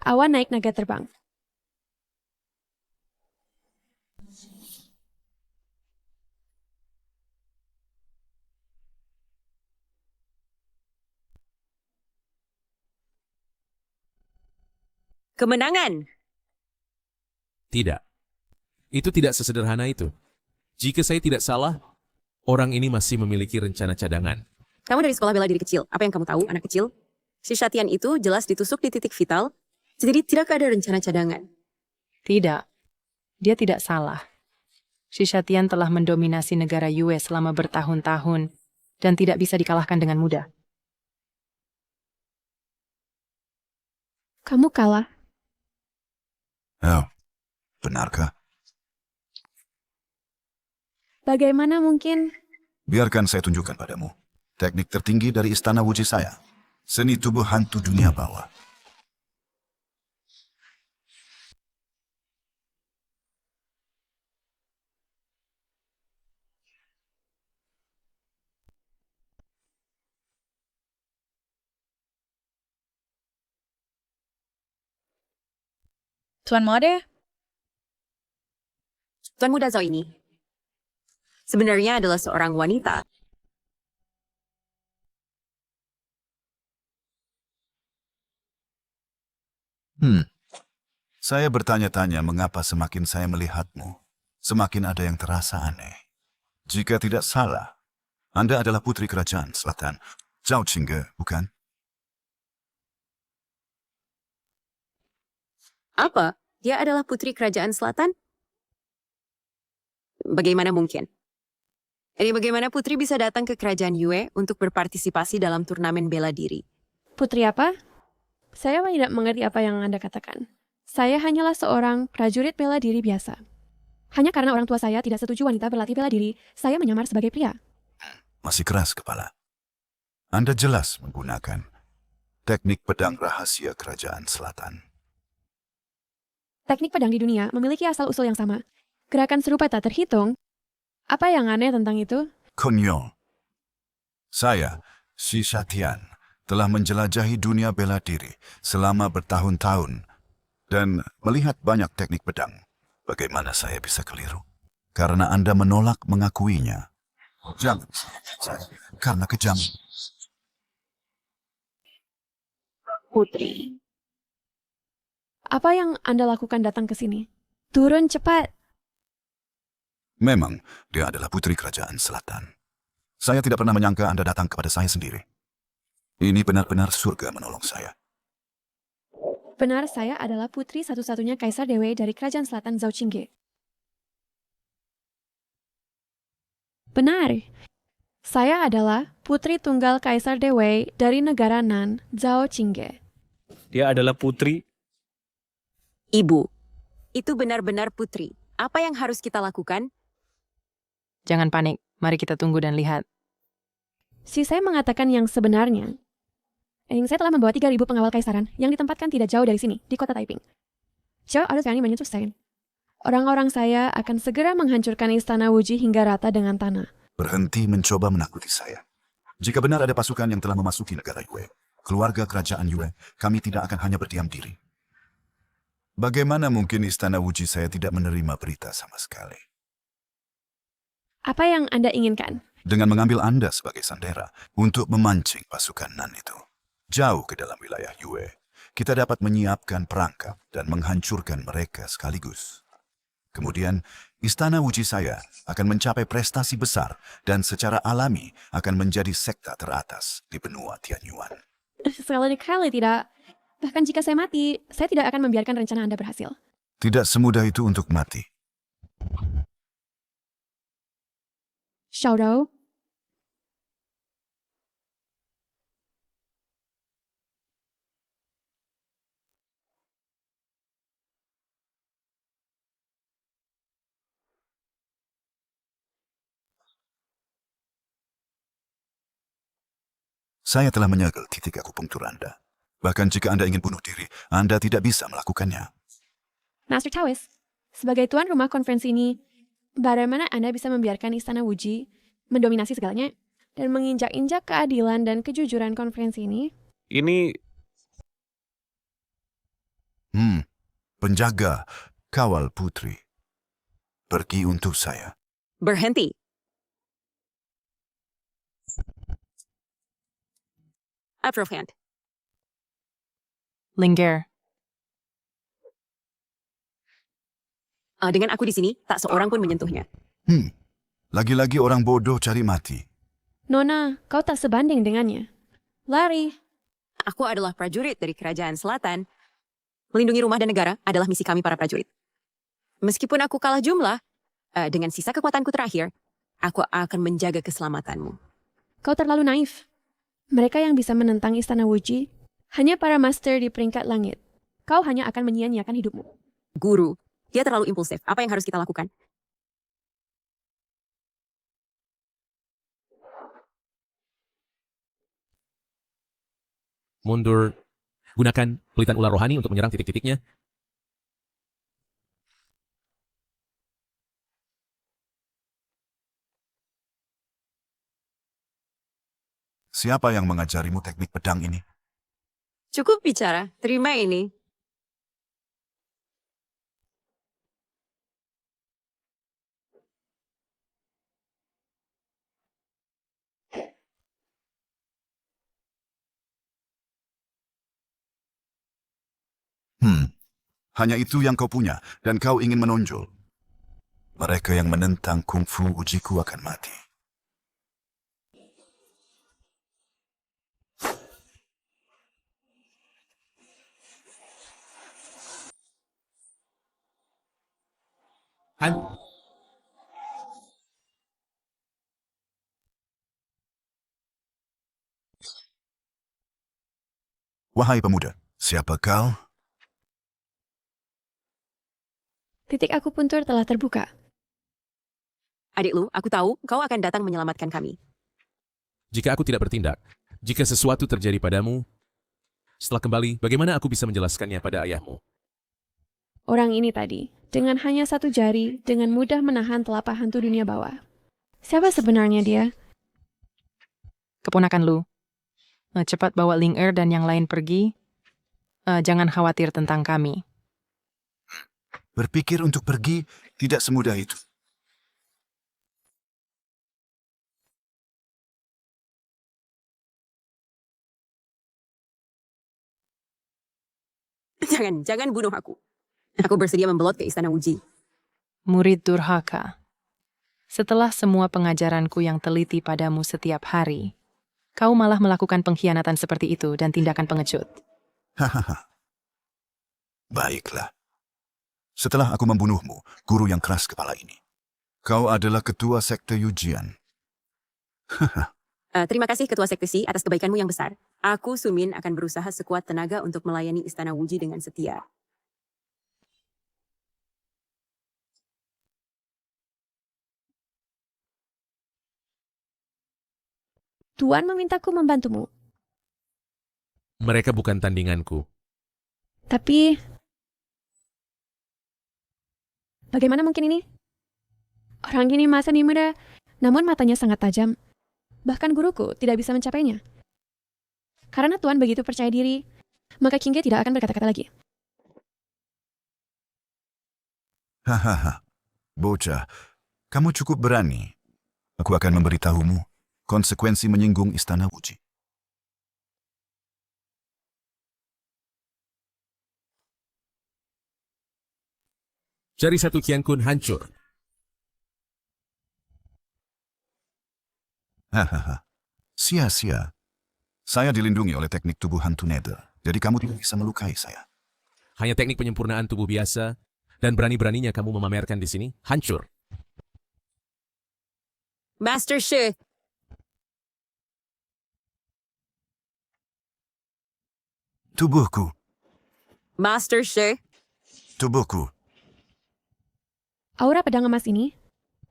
Awan naik naga terbang. Kemenangan! Tidak. Itu tidak sesederhana itu. Jika saya tidak salah, orang ini masih memiliki rencana cadangan. Kamu dari sekolah bela diri kecil. Apa yang kamu tahu, anak kecil? Si Shatian itu jelas ditusuk di titik vital, jadi tidak ada rencana cadangan. Tidak. Dia tidak salah. Si Shatian telah mendominasi negara Yue selama bertahun-tahun dan tidak bisa dikalahkan dengan mudah. Kamu kalah. Oh, benarkah? Bagaimana mungkin? Biarkan saya tunjukkan padamu. Teknik tertinggi dari istana wuji saya. Seni tubuh hantu dunia bawah. Tuan Mode? Tuan Muda Zhao ini sebenarnya adalah seorang wanita. Saya bertanya-tanya mengapa semakin saya melihatmu, semakin ada yang terasa aneh. Jika tidak salah, Anda adalah putri kerajaan selatan, Zhao Qingge, bukan? Apa? Dia adalah putri kerajaan selatan? Bagaimana mungkin? Ini bagaimana putri bisa datang ke kerajaan Yue untuk berpartisipasi dalam turnamen bela diri? Putri apa? Saya tidak mengerti apa yang Anda katakan. Saya hanyalah seorang prajurit bela diri biasa. Hanya karena orang tua saya tidak setuju wanita berlatih bela diri, saya menyamar sebagai pria. Masih keras kepala. Anda jelas menggunakan teknik pedang rahasia kerajaan selatan. Teknik pedang di dunia memiliki asal-usul yang sama. Gerakan serupa tak terhitung. Apa yang aneh tentang itu? Konyol. Saya, si Shatian, telah menjelajahi dunia bela diri selama bertahun-tahun dan melihat banyak teknik pedang. Bagaimana saya bisa keliru? Karena Anda menolak mengakuinya. Jangan, karena kejam. Putri. Apa yang Anda lakukan datang ke sini? Turun cepat. Memang, dia adalah putri kerajaan selatan. Saya tidak pernah menyangka Anda datang kepada saya sendiri. Ini benar-benar surga menolong saya. Benar, saya adalah putri satu-satunya Kaisar Dewa dari Kerajaan Selatan Zhao Qingge. Benar, saya adalah putri tunggal Kaisar Dewa dari negara Nan, Zhao Qingge. Dia adalah putri. Ibu, itu benar-benar putri. Apa yang harus kita lakukan? Jangan panik, mari kita tunggu dan lihat. Si saya mengatakan yang sebenarnya. Saya telah membawa 3.000 pengawal kaisaran yang ditempatkan tidak jauh dari sini, di kota Taiping. Jauh harus berani menyentuh saya. Orang-orang saya akan segera menghancurkan istana Wuji hingga rata dengan tanah. Berhenti mencoba menakuti saya. Jika benar ada pasukan yang telah memasuki negara Yue, keluarga kerajaan Yue, kami tidak akan hanya berdiam diri. Bagaimana mungkin istana Wuji saya tidak menerima berita sama sekali? Apa yang Anda inginkan? Dengan mengambil Anda sebagai sandera untuk memancing pasukan Nan itu. Jauh ke dalam wilayah Yue, kita dapat menyiapkan perangkap dan menghancurkan mereka sekaligus. Kemudian, istana Wuji saya akan mencapai prestasi besar dan secara alami akan menjadi sekta teratas di benua Tianyuan. Sekali-kali tidak. Bahkan jika saya mati, saya tidak akan membiarkan rencana Anda berhasil. Tidak semudah itu untuk mati. Xiaodou, Saya telah menyegel titik akupunktur Anda. Bahkan jika Anda ingin bunuh diri, Anda tidak bisa melakukannya. Master Tawis, sebagai tuan rumah konferensi ini, bagaimana Anda bisa membiarkan Istana Wuji mendominasi segalanya dan menginjak-injak keadilan dan kejujuran konferensi ini? Ini Penjaga, kawal putri. Pergi untuk saya. Berhenti. Upper hand. Linger. Dengan aku di sini, tak seorang pun menyentuhnya. Lagi-lagi orang bodoh cari mati. Nona, kau tak sebanding dengannya. Lari. Aku adalah prajurit dari Kerajaan Selatan. Melindungi rumah dan negara adalah misi kami para prajurit. Meskipun aku kalah jumlah, dengan sisa kekuatanku terakhir, aku akan menjaga keselamatanmu. Kau terlalu naif. Mereka yang bisa menentang Istana Wuji hanya para master di peringkat langit. Kau hanya akan menyia-nyiakan hidupmu. Guru, dia terlalu impulsif. Apa yang harus kita lakukan? Mundur. Gunakan pelitan ular rohani untuk menyerang titik-titiknya. Siapa yang mengajarimu teknik pedang ini? Cukup bicara, terima ini. Hanya itu yang kau punya, dan kau ingin menonjol. Mereka yang menentang kungfu ujiku akan mati. Wahai pemuda, siapa kau? Titik akupuntur telah terbuka. Adik Lu, aku tahu kau akan datang menyelamatkan kami. Jika aku tidak bertindak, jika sesuatu terjadi padamu, setelah kembali, bagaimana aku bisa menjelaskannya pada ayahmu? Orang ini tadi, dengan hanya satu jari, dengan mudah menahan telapak hantu dunia bawah. Siapa sebenarnya dia? Keponakan Lu. Cepat bawa Ling dan yang lain pergi. Jangan khawatir tentang kami. Berpikir untuk pergi tidak semudah itu. Jangan bunuh aku. Aku bersedia membelot ke Istana Wuji. Murid durhaka. Setelah semua pengajaranku yang teliti padamu setiap hari, kau malah melakukan pengkhianatan seperti itu dan tindakan pengecut. Hahaha. Baiklah. Setelah aku membunuhmu, guru yang keras kepala ini. Kau adalah ketua sekte Yujian. Terima kasih Ketua Sekte Si atas kebaikanmu yang besar. Aku, Sumin, akan berusaha sekuat tenaga untuk melayani Istana Wuji dengan setia. Tuan memintaku membantumu. Mereka bukan tandinganku. Tapi, bagaimana mungkin ini? Orang ini masih muda, namun matanya sangat tajam. Bahkan guruku tidak bisa mencapainya. Karena Tuan begitu percaya diri, maka Kingge tidak akan berkata-kata lagi. Hahaha. Bocah, kamu cukup berani. Aku akan memberitahumu konsekuensi menyinggung Istana Wuji. Jari satu Qian Kun hancur. Hahaha. Sia-sia. Saya dilindungi oleh teknik tubuh hantu Nether, jadi kamu tidak bisa melukai saya. Hanya teknik penyempurnaan tubuh biasa, dan berani-beraninya kamu memamerkan di sini, hancur. Master Shi. Tubuhku. Master Shi. Tubuhku. Aura pedang emas ini?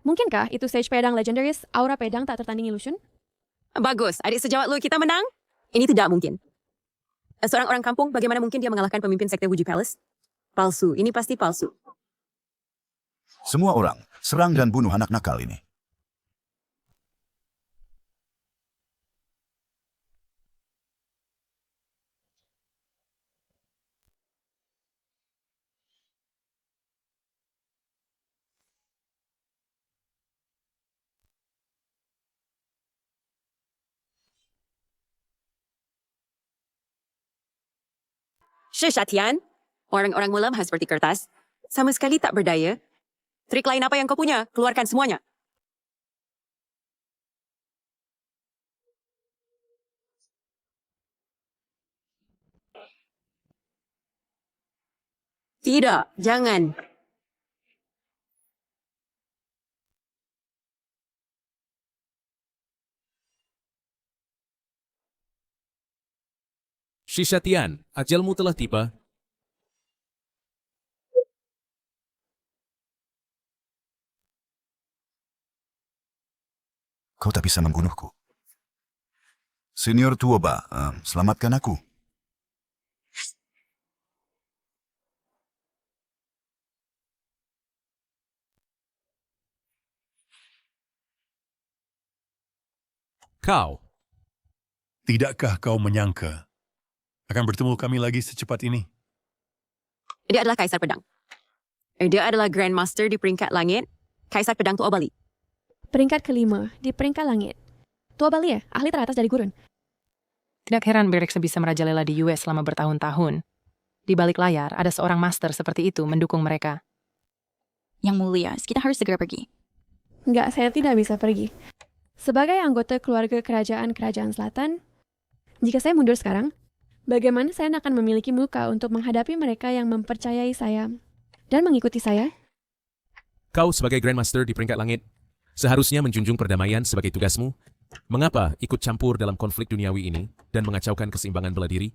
Mungkinkah itu Sage pedang legendaris, aura pedang tak tertandingi Lucian? Bagus, adik sejawat Lu kita menang. Ini tidak mungkin. Seorang orang kampung, bagaimana mungkin dia mengalahkan pemimpin sekte Wuji Palace? Palsu, ini pasti palsu. Semua orang, serang dan bunuh anak nakal ini. Shishatian, orang-orang mulam seperti kertas, sama sekali tak berdaya. Trik lain apa yang kau punya? Keluarkan semuanya. Tidak, jangan. Shishatian, ajalmu telah tiba. Kau tak bisa membunuhku. Senior Tuoba, selamatkan aku. Kau. Tidakkah kau menyangka akan bertemu kami lagi secepat ini? Dia adalah Kaisar Pedang. Dia adalah Grandmaster di peringkat langit, Kaisar Pedang Tua Bali. Peringkat kelima di peringkat langit. Tua Bali ya, ahli teratas dari gurun. Tidak heran Berex bisa merajalela di US selama bertahun-tahun. Di balik layar, ada seorang master seperti itu mendukung mereka. Yang mulia, kita harus segera pergi. Enggak, saya tidak bisa pergi. Sebagai anggota keluarga kerajaan Selatan, jika saya mundur sekarang, bagaimana saya akan memiliki muka untuk menghadapi mereka yang mempercayai saya dan mengikuti saya? Kau sebagai Grandmaster di peringkat langit, seharusnya menjunjung perdamaian sebagai tugasmu. Mengapa ikut campur dalam konflik duniawi ini dan mengacaukan keseimbangan bela diri?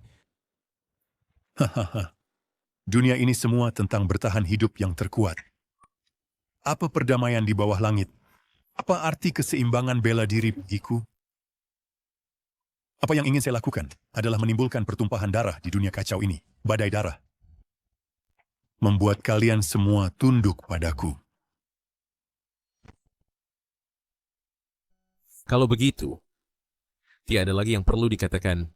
Hahaha. Dunia ini semua tentang bertahan hidup yang terkuat. Apa perdamaian di bawah langit? Apa arti keseimbangan bela diri bagiku? Apa yang ingin saya lakukan adalah menimbulkan pertumpahan darah di dunia kacau ini, badai darah. Membuat kalian semua tunduk padaku. Kalau begitu, tiada lagi yang perlu dikatakan.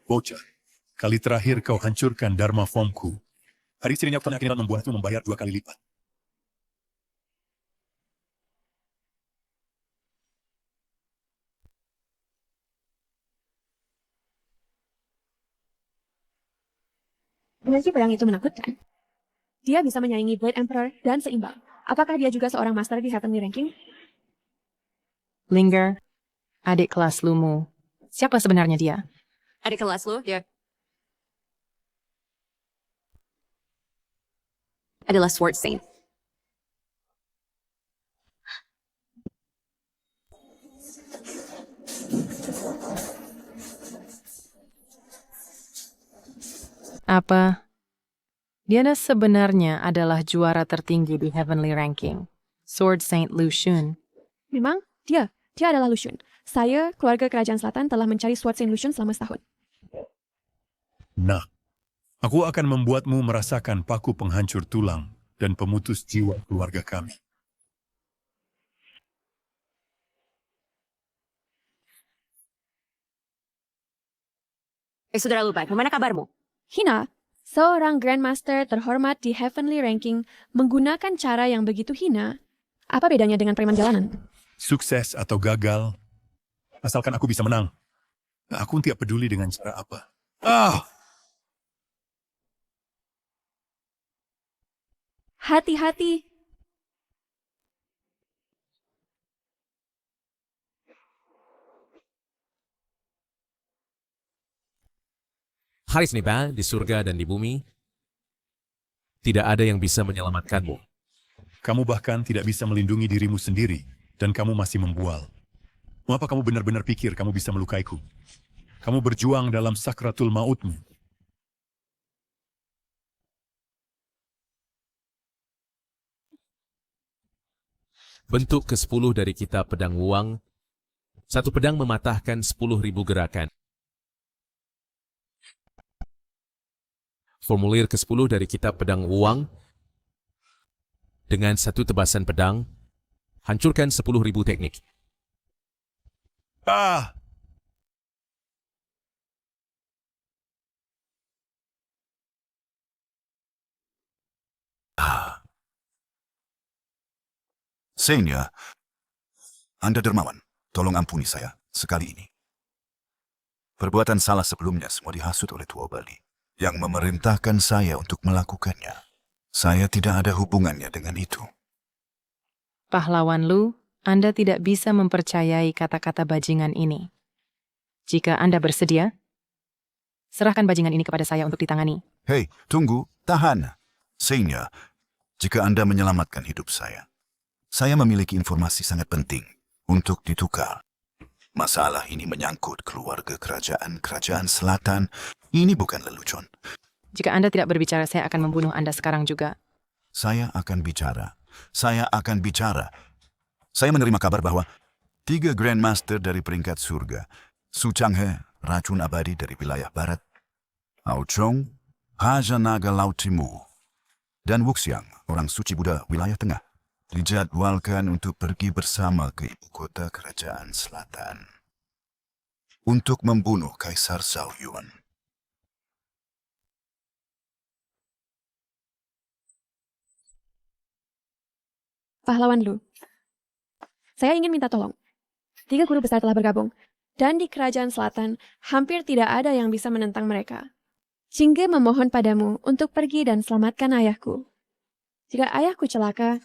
Bocah, kali terakhir kau hancurkan Dharma Formku. Hari sininya aku akan membuatmu membayar 2 kali lipat. Energi pedang itu menakutkan. Dia bisa menyaingi Blade Emperor dan seimbang. Apakah dia juga seorang master di Heavenly Ranking? Linger, adik kelas Lumu. Siapa sebenarnya dia? Adik kelas lo, dia adalah Sword Saint. Apa? Dia sebenarnya adalah juara tertinggi di Heavenly Ranking. Sword Saint Lu Xun. Memang, dia adalah Lu Xun. Saya, keluarga kerajaan selatan, telah mencari Sword Saint Lu Xun selama setahun. Nah, aku akan membuatmu merasakan paku penghancur tulang dan pemutus jiwa keluarga kami. Saudara Lubai, bagaimana kabarmu? Hina, seorang Grandmaster terhormat di Heavenly Ranking menggunakan cara yang begitu hina. Apa bedanya dengan preman jalanan? Sukses atau gagal, asalkan aku bisa menang. Aku tidak peduli dengan cara apa. Hati-hati. Haris Niba di surga dan di bumi, tidak ada yang bisa menyelamatkanmu. Kamu bahkan tidak bisa melindungi dirimu sendiri, dan kamu masih membual. Mengapa kamu benar-benar pikir kamu bisa melukaiku? Kamu berjuang dalam sakratul mautmu. Bentuk ke-10 dari kitab pedang Wuang, satu pedang mematahkan 10.000 gerakan. Formulir ke-10 dari kitab pedang Wuang, dengan satu tebasan pedang, hancurkan 10.000 teknik. Senior, Anda dermawan. Tolong ampuni saya sekali ini. Perbuatan salah sebelumnya semua dihasut oleh Tua Bali yang memerintahkan saya untuk melakukannya. Saya tidak ada hubungannya dengan itu. Pahlawan Lu, Anda tidak bisa mempercayai kata-kata bajingan ini. Jika Anda bersedia, serahkan bajingan ini kepada saya untuk ditangani. Hei, tunggu, tahan. Senior, jika Anda menyelamatkan hidup saya memiliki informasi sangat penting untuk ditukar. Masalah ini menyangkut keluarga kerajaan selatan. Ini bukan lelucon. Jika Anda tidak berbicara, saya akan membunuh Anda sekarang juga. Saya akan bicara. Saya menerima kabar bahwa 3 Grandmaster dari peringkat surga, Su Changhe, racun abadi dari wilayah barat, Ao Chong, Haja Naga Laut Timur, dan Wuxiang, orang suci Buddha wilayah tengah, dijadwalkan untuk pergi bersama ke ibu kota kerajaan selatan untuk membunuh Kaisar Zhao Yuan. Pahlawan Lu, saya ingin minta tolong. 3 guru besar telah bergabung, dan di kerajaan selatan hampir tidak ada yang bisa menentang mereka. Jingge memohon padamu untuk pergi dan selamatkan ayahku. Jika ayahku celaka,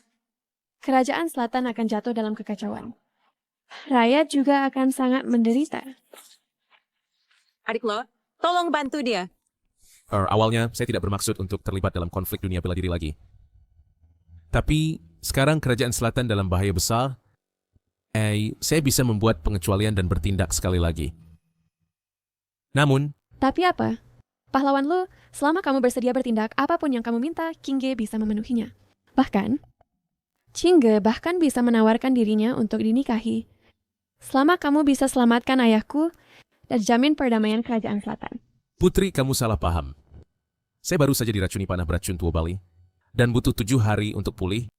kerajaan selatan akan jatuh dalam kekacauan. Rakyat juga akan sangat menderita. Adik lo, tolong bantu dia. Awalnya, saya tidak bermaksud untuk terlibat dalam konflik dunia bela diri lagi. Tapi, sekarang kerajaan selatan dalam bahaya besar. Saya bisa membuat pengecualian dan bertindak sekali lagi. Namun, Tapi apa? Pahlawan Lu, selama kamu bersedia bertindak, apapun yang kamu minta, Jingge bisa memenuhinya. Bahkan, Jingge bahkan bisa menawarkan dirinya untuk dinikahi. Selama kamu bisa selamatkan ayahku dan jamin perdamaian kerajaan selatan. Putri, kamu salah paham. Saya baru saja diracuni panah beracun Tua Bali, dan butuh 7 hari untuk pulih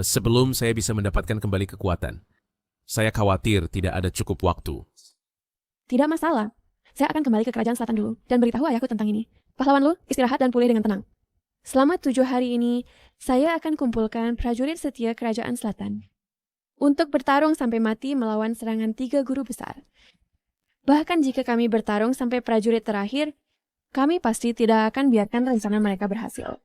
sebelum saya bisa mendapatkan kembali kekuatan. Saya khawatir tidak ada cukup waktu. Tidak masalah. Saya akan kembali ke kerajaan selatan dulu dan beritahu ayahku tentang ini. Pahlawan Lu, istirahat dan pulih dengan tenang. Selama 7 hari ini, saya akan kumpulkan prajurit setia kerajaan selatan untuk bertarung sampai mati melawan serangan 3 guru besar. Bahkan jika kami bertarung sampai prajurit terakhir, kami pasti tidak akan biarkan rencana mereka berhasil.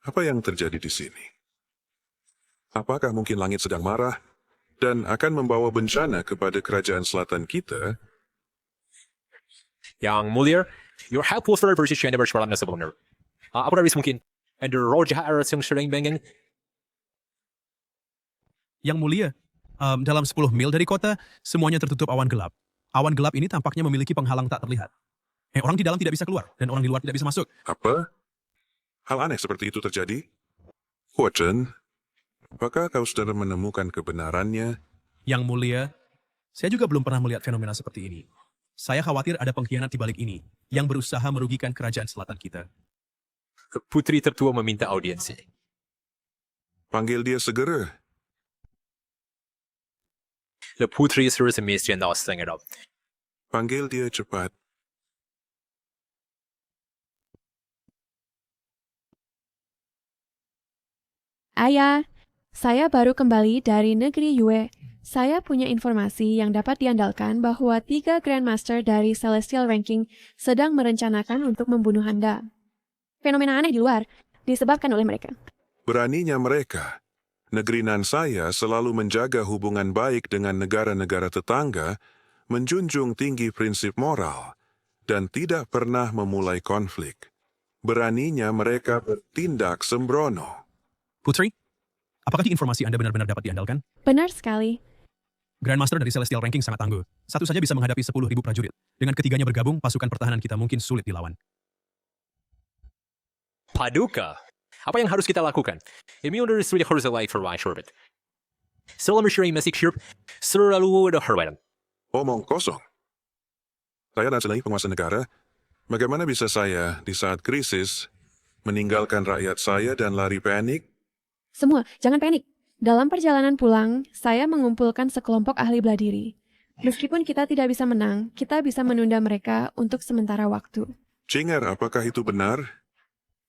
Apa yang terjadi di sini? Apakah mungkin langit sedang marah dan akan membawa bencana kepada kerajaan selatan kita? Yang mulia, your helpful versi anda bersuara sebelumnya. Apakah mungkin ada roh jahat yang sering bengen? Yang mulia, dalam 10 mil dari kota, semuanya tertutup awan gelap. Awan gelap ini tampaknya memiliki penghalang tak terlihat. Orang di dalam tidak bisa keluar, dan orang di luar tidak bisa masuk. Apa? Hal aneh seperti itu terjadi? Huo Chen, apakah kau sudah menemukan kebenarannya? Yang mulia, saya juga belum pernah melihat fenomena seperti ini. Saya khawatir ada pengkhianat di balik ini, yang berusaha merugikan kerajaan selatan kita. Putri tertua meminta audiensi. Panggil dia segera. The putri serus mission now setting it up. Panggil dia cepat. Ayah, saya baru kembali dari negeri Yue. Saya punya informasi yang dapat diandalkan bahwa 3 Grandmaster dari Celestial Ranking sedang merencanakan untuk membunuh Anda. Fenomena aneh di luar disebabkan oleh mereka. Beraninya mereka. Negeri nan saya selalu menjaga hubungan baik dengan negara-negara tetangga, menjunjung tinggi prinsip moral, dan tidak pernah memulai konflik. Beraninya mereka bertindak sembrono. Putri, Apakah informasi Anda benar-benar dapat diandalkan? Benar sekali. Grandmaster dari Celestial Ranking sangat tangguh. Satu saja bisa menghadapi 10.000 prajurit. Dengan ketiganya bergabung, pasukan pertahanan kita mungkin sulit dilawan. Paduka, apa yang harus kita lakukan? Emionder sudah harus light for my sherbet. Selama sharing masih shirp, selalu ada harapan. Omong kosong. Saya adalah penguasa negara. Bagaimana bisa saya, di saat krisis, meninggalkan rakyat saya dan lari panik? Semua, jangan panik. Dalam perjalanan pulang, saya mengumpulkan sekelompok ahli bela diri. Meskipun kita tidak bisa menang, kita bisa menunda mereka untuk sementara waktu. Cinger, apakah itu benar?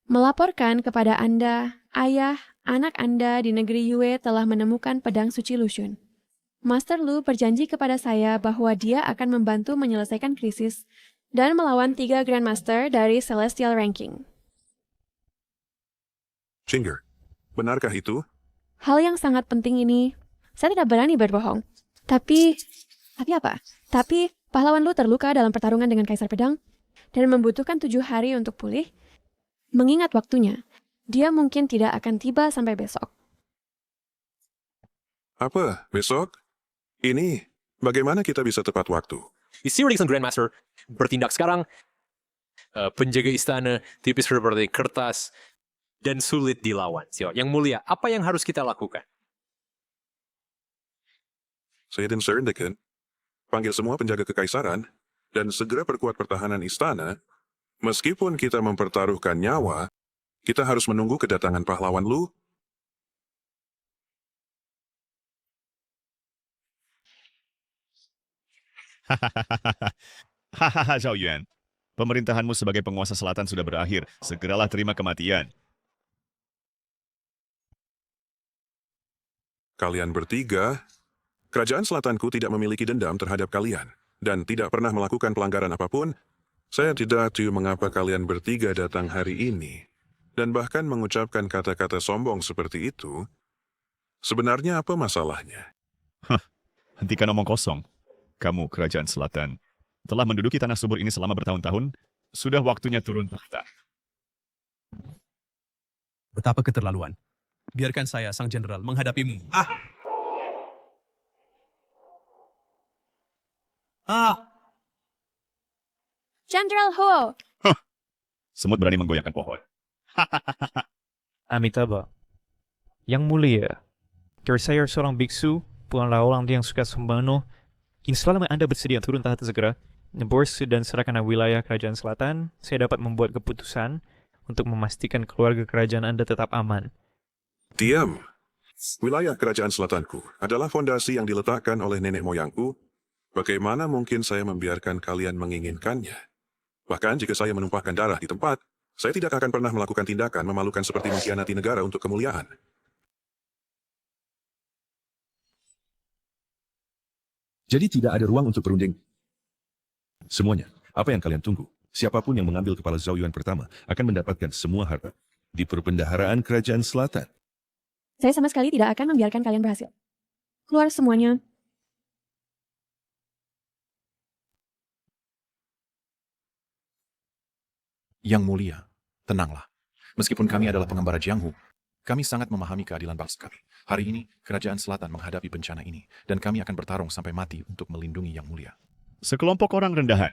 Melaporkan kepada Anda, ayah, anak Anda di negeri Yue telah menemukan pedang suci Lushun. Master Lu berjanji kepada saya bahwa dia akan membantu menyelesaikan krisis dan melawan 3 Grandmaster dari Celestial Ranking. Cinger, benarkah itu? Hal yang sangat penting ini, saya tidak berani berbohong. Tapi apa? Tapi pahlawan Lu terluka dalam pertarungan dengan Kaisar Pedang dan membutuhkan 7 hari untuk pulih. Mengingat waktunya, dia mungkin tidak akan tiba sampai besok. Apa? Besok? Ini, bagaimana kita bisa tepat waktu? Istri sang Grandmaster bertindak sekarang. Penjaga istana tipis seperti kertas dan sulit dilawan. Yang mulia, apa yang harus kita lakukan? Saya dan Sir Deacon, panggil semua penjaga kekaisaran dan segera perkuat pertahanan istana. Meskipun kita mempertaruhkan nyawa, kita harus menunggu kedatangan pahlawan Lu. Hahaha, Zhao Yuan. Pemerintahanmu sebagai penguasa selatan sudah berakhir. Segeralah terima kematian. Kalian bertiga, kerajaan selatanku tidak memiliki dendam terhadap kalian dan tidak pernah melakukan pelanggaran apapun. Saya tidak tahu mengapa kalian bertiga datang hari ini dan bahkan mengucapkan kata-kata sombong seperti itu. Sebenarnya apa masalahnya? Hentikan omong kosong. Kamu, kerajaan selatan, telah menduduki tanah subur ini selama bertahun-tahun. Sudah waktunya turun takhta. Betapa keterlaluan. Biarkan saya, sang jenderal, menghadapimu. Jenderal Huo! Semut berani menggoyangkan pohon. Amitabha, Yang Mulia, karena saya seorang biksu, bukanlah orang yang suka sembrono. Kini selama Anda bersedia turun tahta segera, nebus dan serahkan wilayah kerajaan selatan, saya dapat membuat keputusan untuk memastikan keluarga kerajaan Anda tetap aman. Diam. Wilayah kerajaan selatanku adalah fondasi yang diletakkan oleh nenek moyangku. Bagaimana mungkin saya membiarkan kalian menginginkannya? Bahkan jika saya menumpahkan darah di tempat, saya tidak akan pernah melakukan tindakan memalukan seperti mengkhianati negara untuk kemuliaan. Jadi tidak ada ruang untuk berunding. Semuanya, apa yang kalian tunggu? Siapapun yang mengambil kepala Zhao Yuan pertama akan mendapatkan semua harta di perbendaharaan kerajaan selatan. Saya sama sekali tidak akan membiarkan kalian berhasil. Keluar semuanya. Yang Mulia, tenanglah. Meskipun kami adalah pengembara Jianghu, kami sangat memahami keadilan bangsa kami. Hari ini, Kerajaan Selatan menghadapi bencana ini, dan kami akan bertarung sampai mati untuk melindungi Yang Mulia. Sekelompok orang rendahan.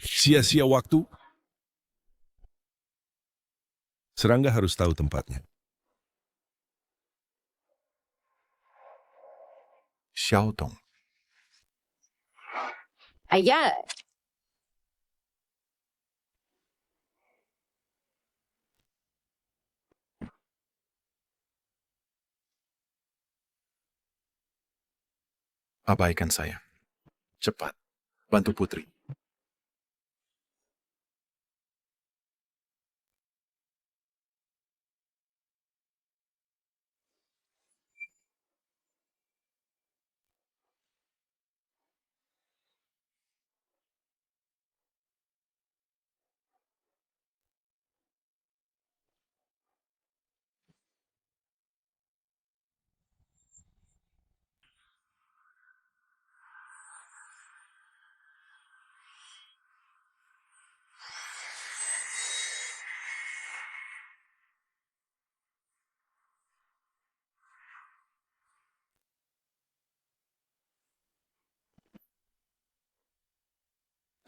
Sia-sia waktu? Serangga harus tahu tempatnya. Xiao Dong. Ayah. Abaikan saya. Cepat, bantu putri.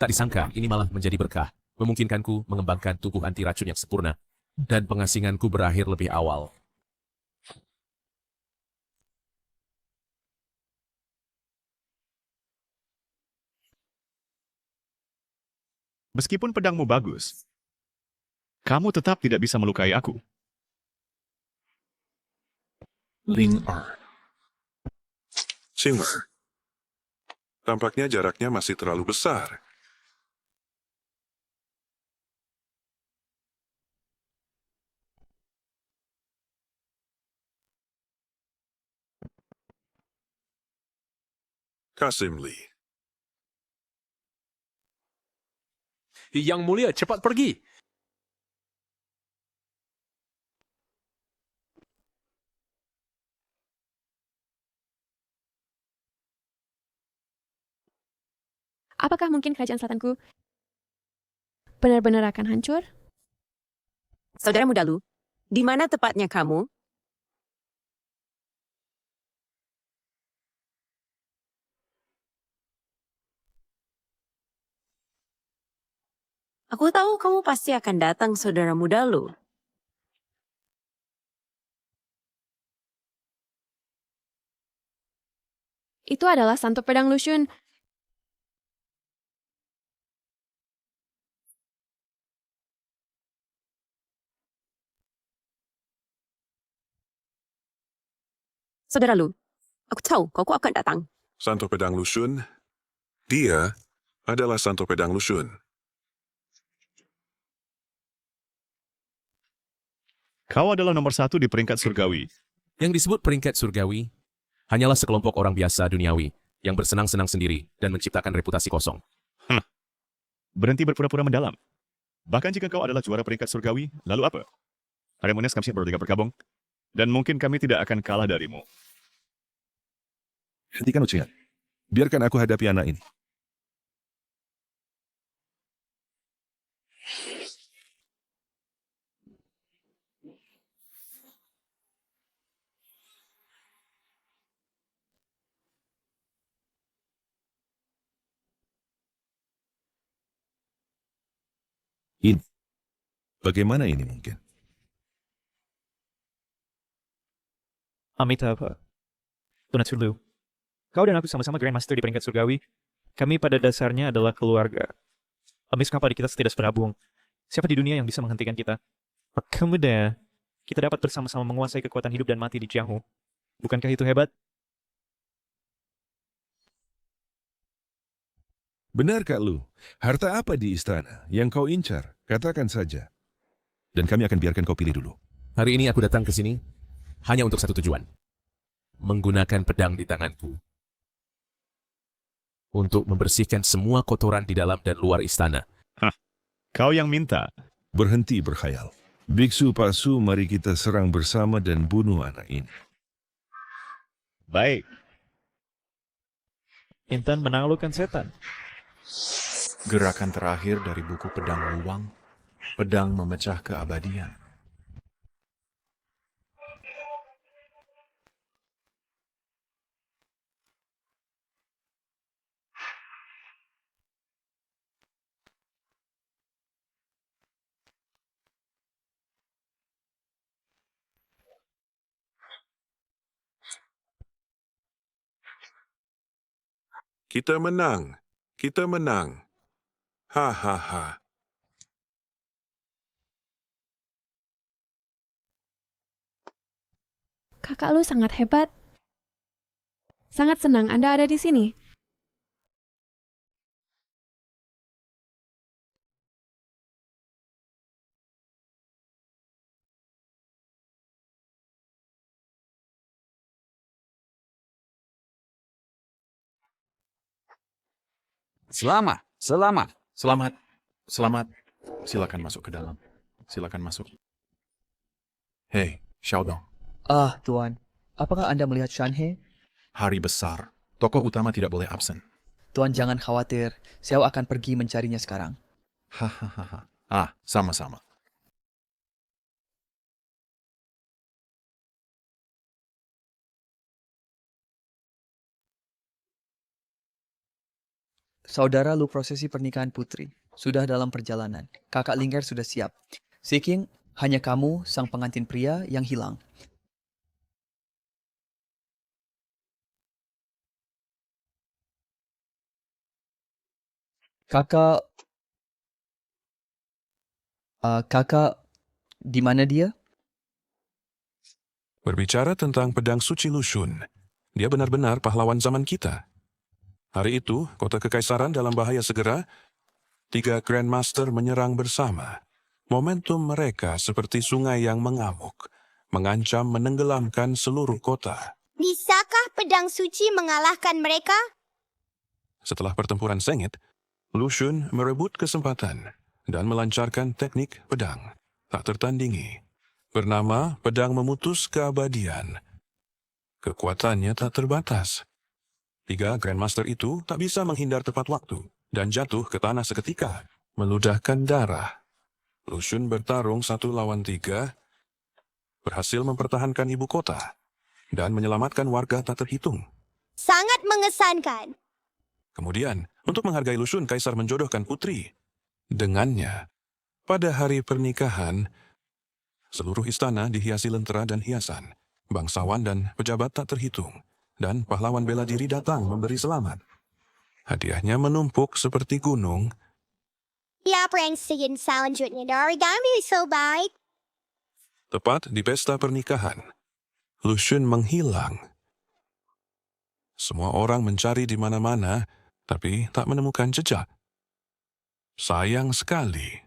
Tak disangka, ini malah menjadi berkah, memungkinkanku mengembangkan tubuh anti racun yang sempurna, dan pengasinganku berakhir lebih awal. Meskipun pedangmu bagus, kamu tetap tidak bisa melukai aku. Ling Er. Simmer. Tampaknya jaraknya masih terlalu besar. Kasim Lee. Yang mulia, cepat pergi. Apakah mungkin kerajaan selatanku benar-benar akan hancur? Saudara muda Lu, di mana tepatnya kamu? Aku tahu kamu pasti akan datang, saudara muda Lu. Itu adalah Santo Pedang Lushun. Saudara Lu, aku tahu kau akan datang. Santo Pedang Lushun, dia adalah Santo Pedang Lushun. Kau adalah nomor 1 di peringkat surgawi. Yang disebut peringkat surgawi hanyalah sekelompok orang biasa duniawi yang bersenang-senang sendiri dan menciptakan reputasi kosong. Berhenti berpura-pura mendalam. Bahkan jika kau adalah juara peringkat surgawi, lalu apa? Haremonious kami siap bergabung, dan mungkin kami tidak akan kalah darimu. Hentikan ujian. Biarkan aku hadapi anak ini. Ini. Bagaimana ini mungkin? Amitabha. Donatur Lu. Kau dan aku sama-sama Grandmaster di peringkat surgawi. Kami pada dasarnya adalah keluarga. Mengapa kita tidak berabung? Siapa di dunia yang bisa menghentikan kita? Kemudian, kita dapat bersama-sama menguasai kekuatan hidup dan mati di Jianghu. Bukankah itu hebat? Benar, Kak Lu. Harta apa di istana yang kau incar? Katakan saja. Dan kami akan biarkan kau pilih dulu. Hari ini aku datang ke sini hanya untuk satu tujuan. Menggunakan pedang di tanganku untuk membersihkan semua kotoran di dalam dan luar istana. Kau yang minta. Berhenti berkhayal. Biksu Pasu, mari kita serang bersama dan bunuh anak ini. Baik. Intan menaklukkan setan. Gerakan terakhir dari buku Pedang Luang, pedang memecah keabadian. Kita menang. Kita menang. Hahaha. Kakak Lu sangat hebat. Sangat senang Anda ada di sini. Selamat, selamat. Selamat, selamat. Silakan masuk ke dalam. Silakan masuk. Hei, Xiaodong. Ah, Tuan. Apakah Anda melihat Shanhe? Hari besar. Tokoh utama tidak boleh absen. Tuan jangan khawatir. Xiao akan pergi mencarinya sekarang. Hahaha. Ah, sama-sama. Saudara Lu prosesi pernikahan putri. Sudah dalam perjalanan. Kakak Lingger sudah siap. Seking, hanya kamu, sang pengantin pria, yang hilang. Kakak, di mana dia? Berbicara tentang pedang suci Lushun, dia benar-benar pahlawan zaman kita. Hari itu, kota kekaisaran dalam bahaya segera, 3 Grandmaster menyerang bersama. Momentum mereka seperti sungai yang mengamuk, mengancam menenggelamkan seluruh kota. Bisakah pedang suci mengalahkan mereka? Setelah pertempuran sengit, Lushun merebut kesempatan dan melancarkan teknik pedang tak tertandingi, bernama pedang memutus keabadian. Kekuatannya tak terbatas. 3 Grandmaster itu tak bisa menghindar tepat waktu dan jatuh ke tanah seketika, meludahkan darah. Lushun bertarung 1 lawan 3, berhasil mempertahankan ibu kota dan menyelamatkan warga tak terhitung. Sangat mengesankan. Kemudian, untuk menghargai Lushun, Kaisar menjodohkan putri. Dengannya, pada hari pernikahan, seluruh istana dihiasi lentera dan hiasan. Bangsawan dan pejabat tak terhitung, dan pahlawan bela diri datang memberi selamat. Hadiahnya menumpuk seperti gunung. Siapa yang ingin selanjutnya dari kami sobat? Tepat di pesta pernikahan, Lushun menghilang. Semua orang mencari di mana-mana, tapi tak menemukan jejak. Sayang sekali.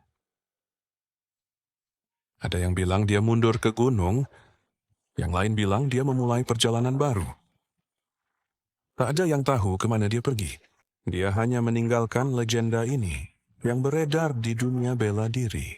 Ada yang bilang dia mundur ke gunung, yang lain bilang dia memulai perjalanan baru. Tak ada yang tahu kemana dia pergi. Dia hanya meninggalkan legenda ini yang beredar di dunia bela diri.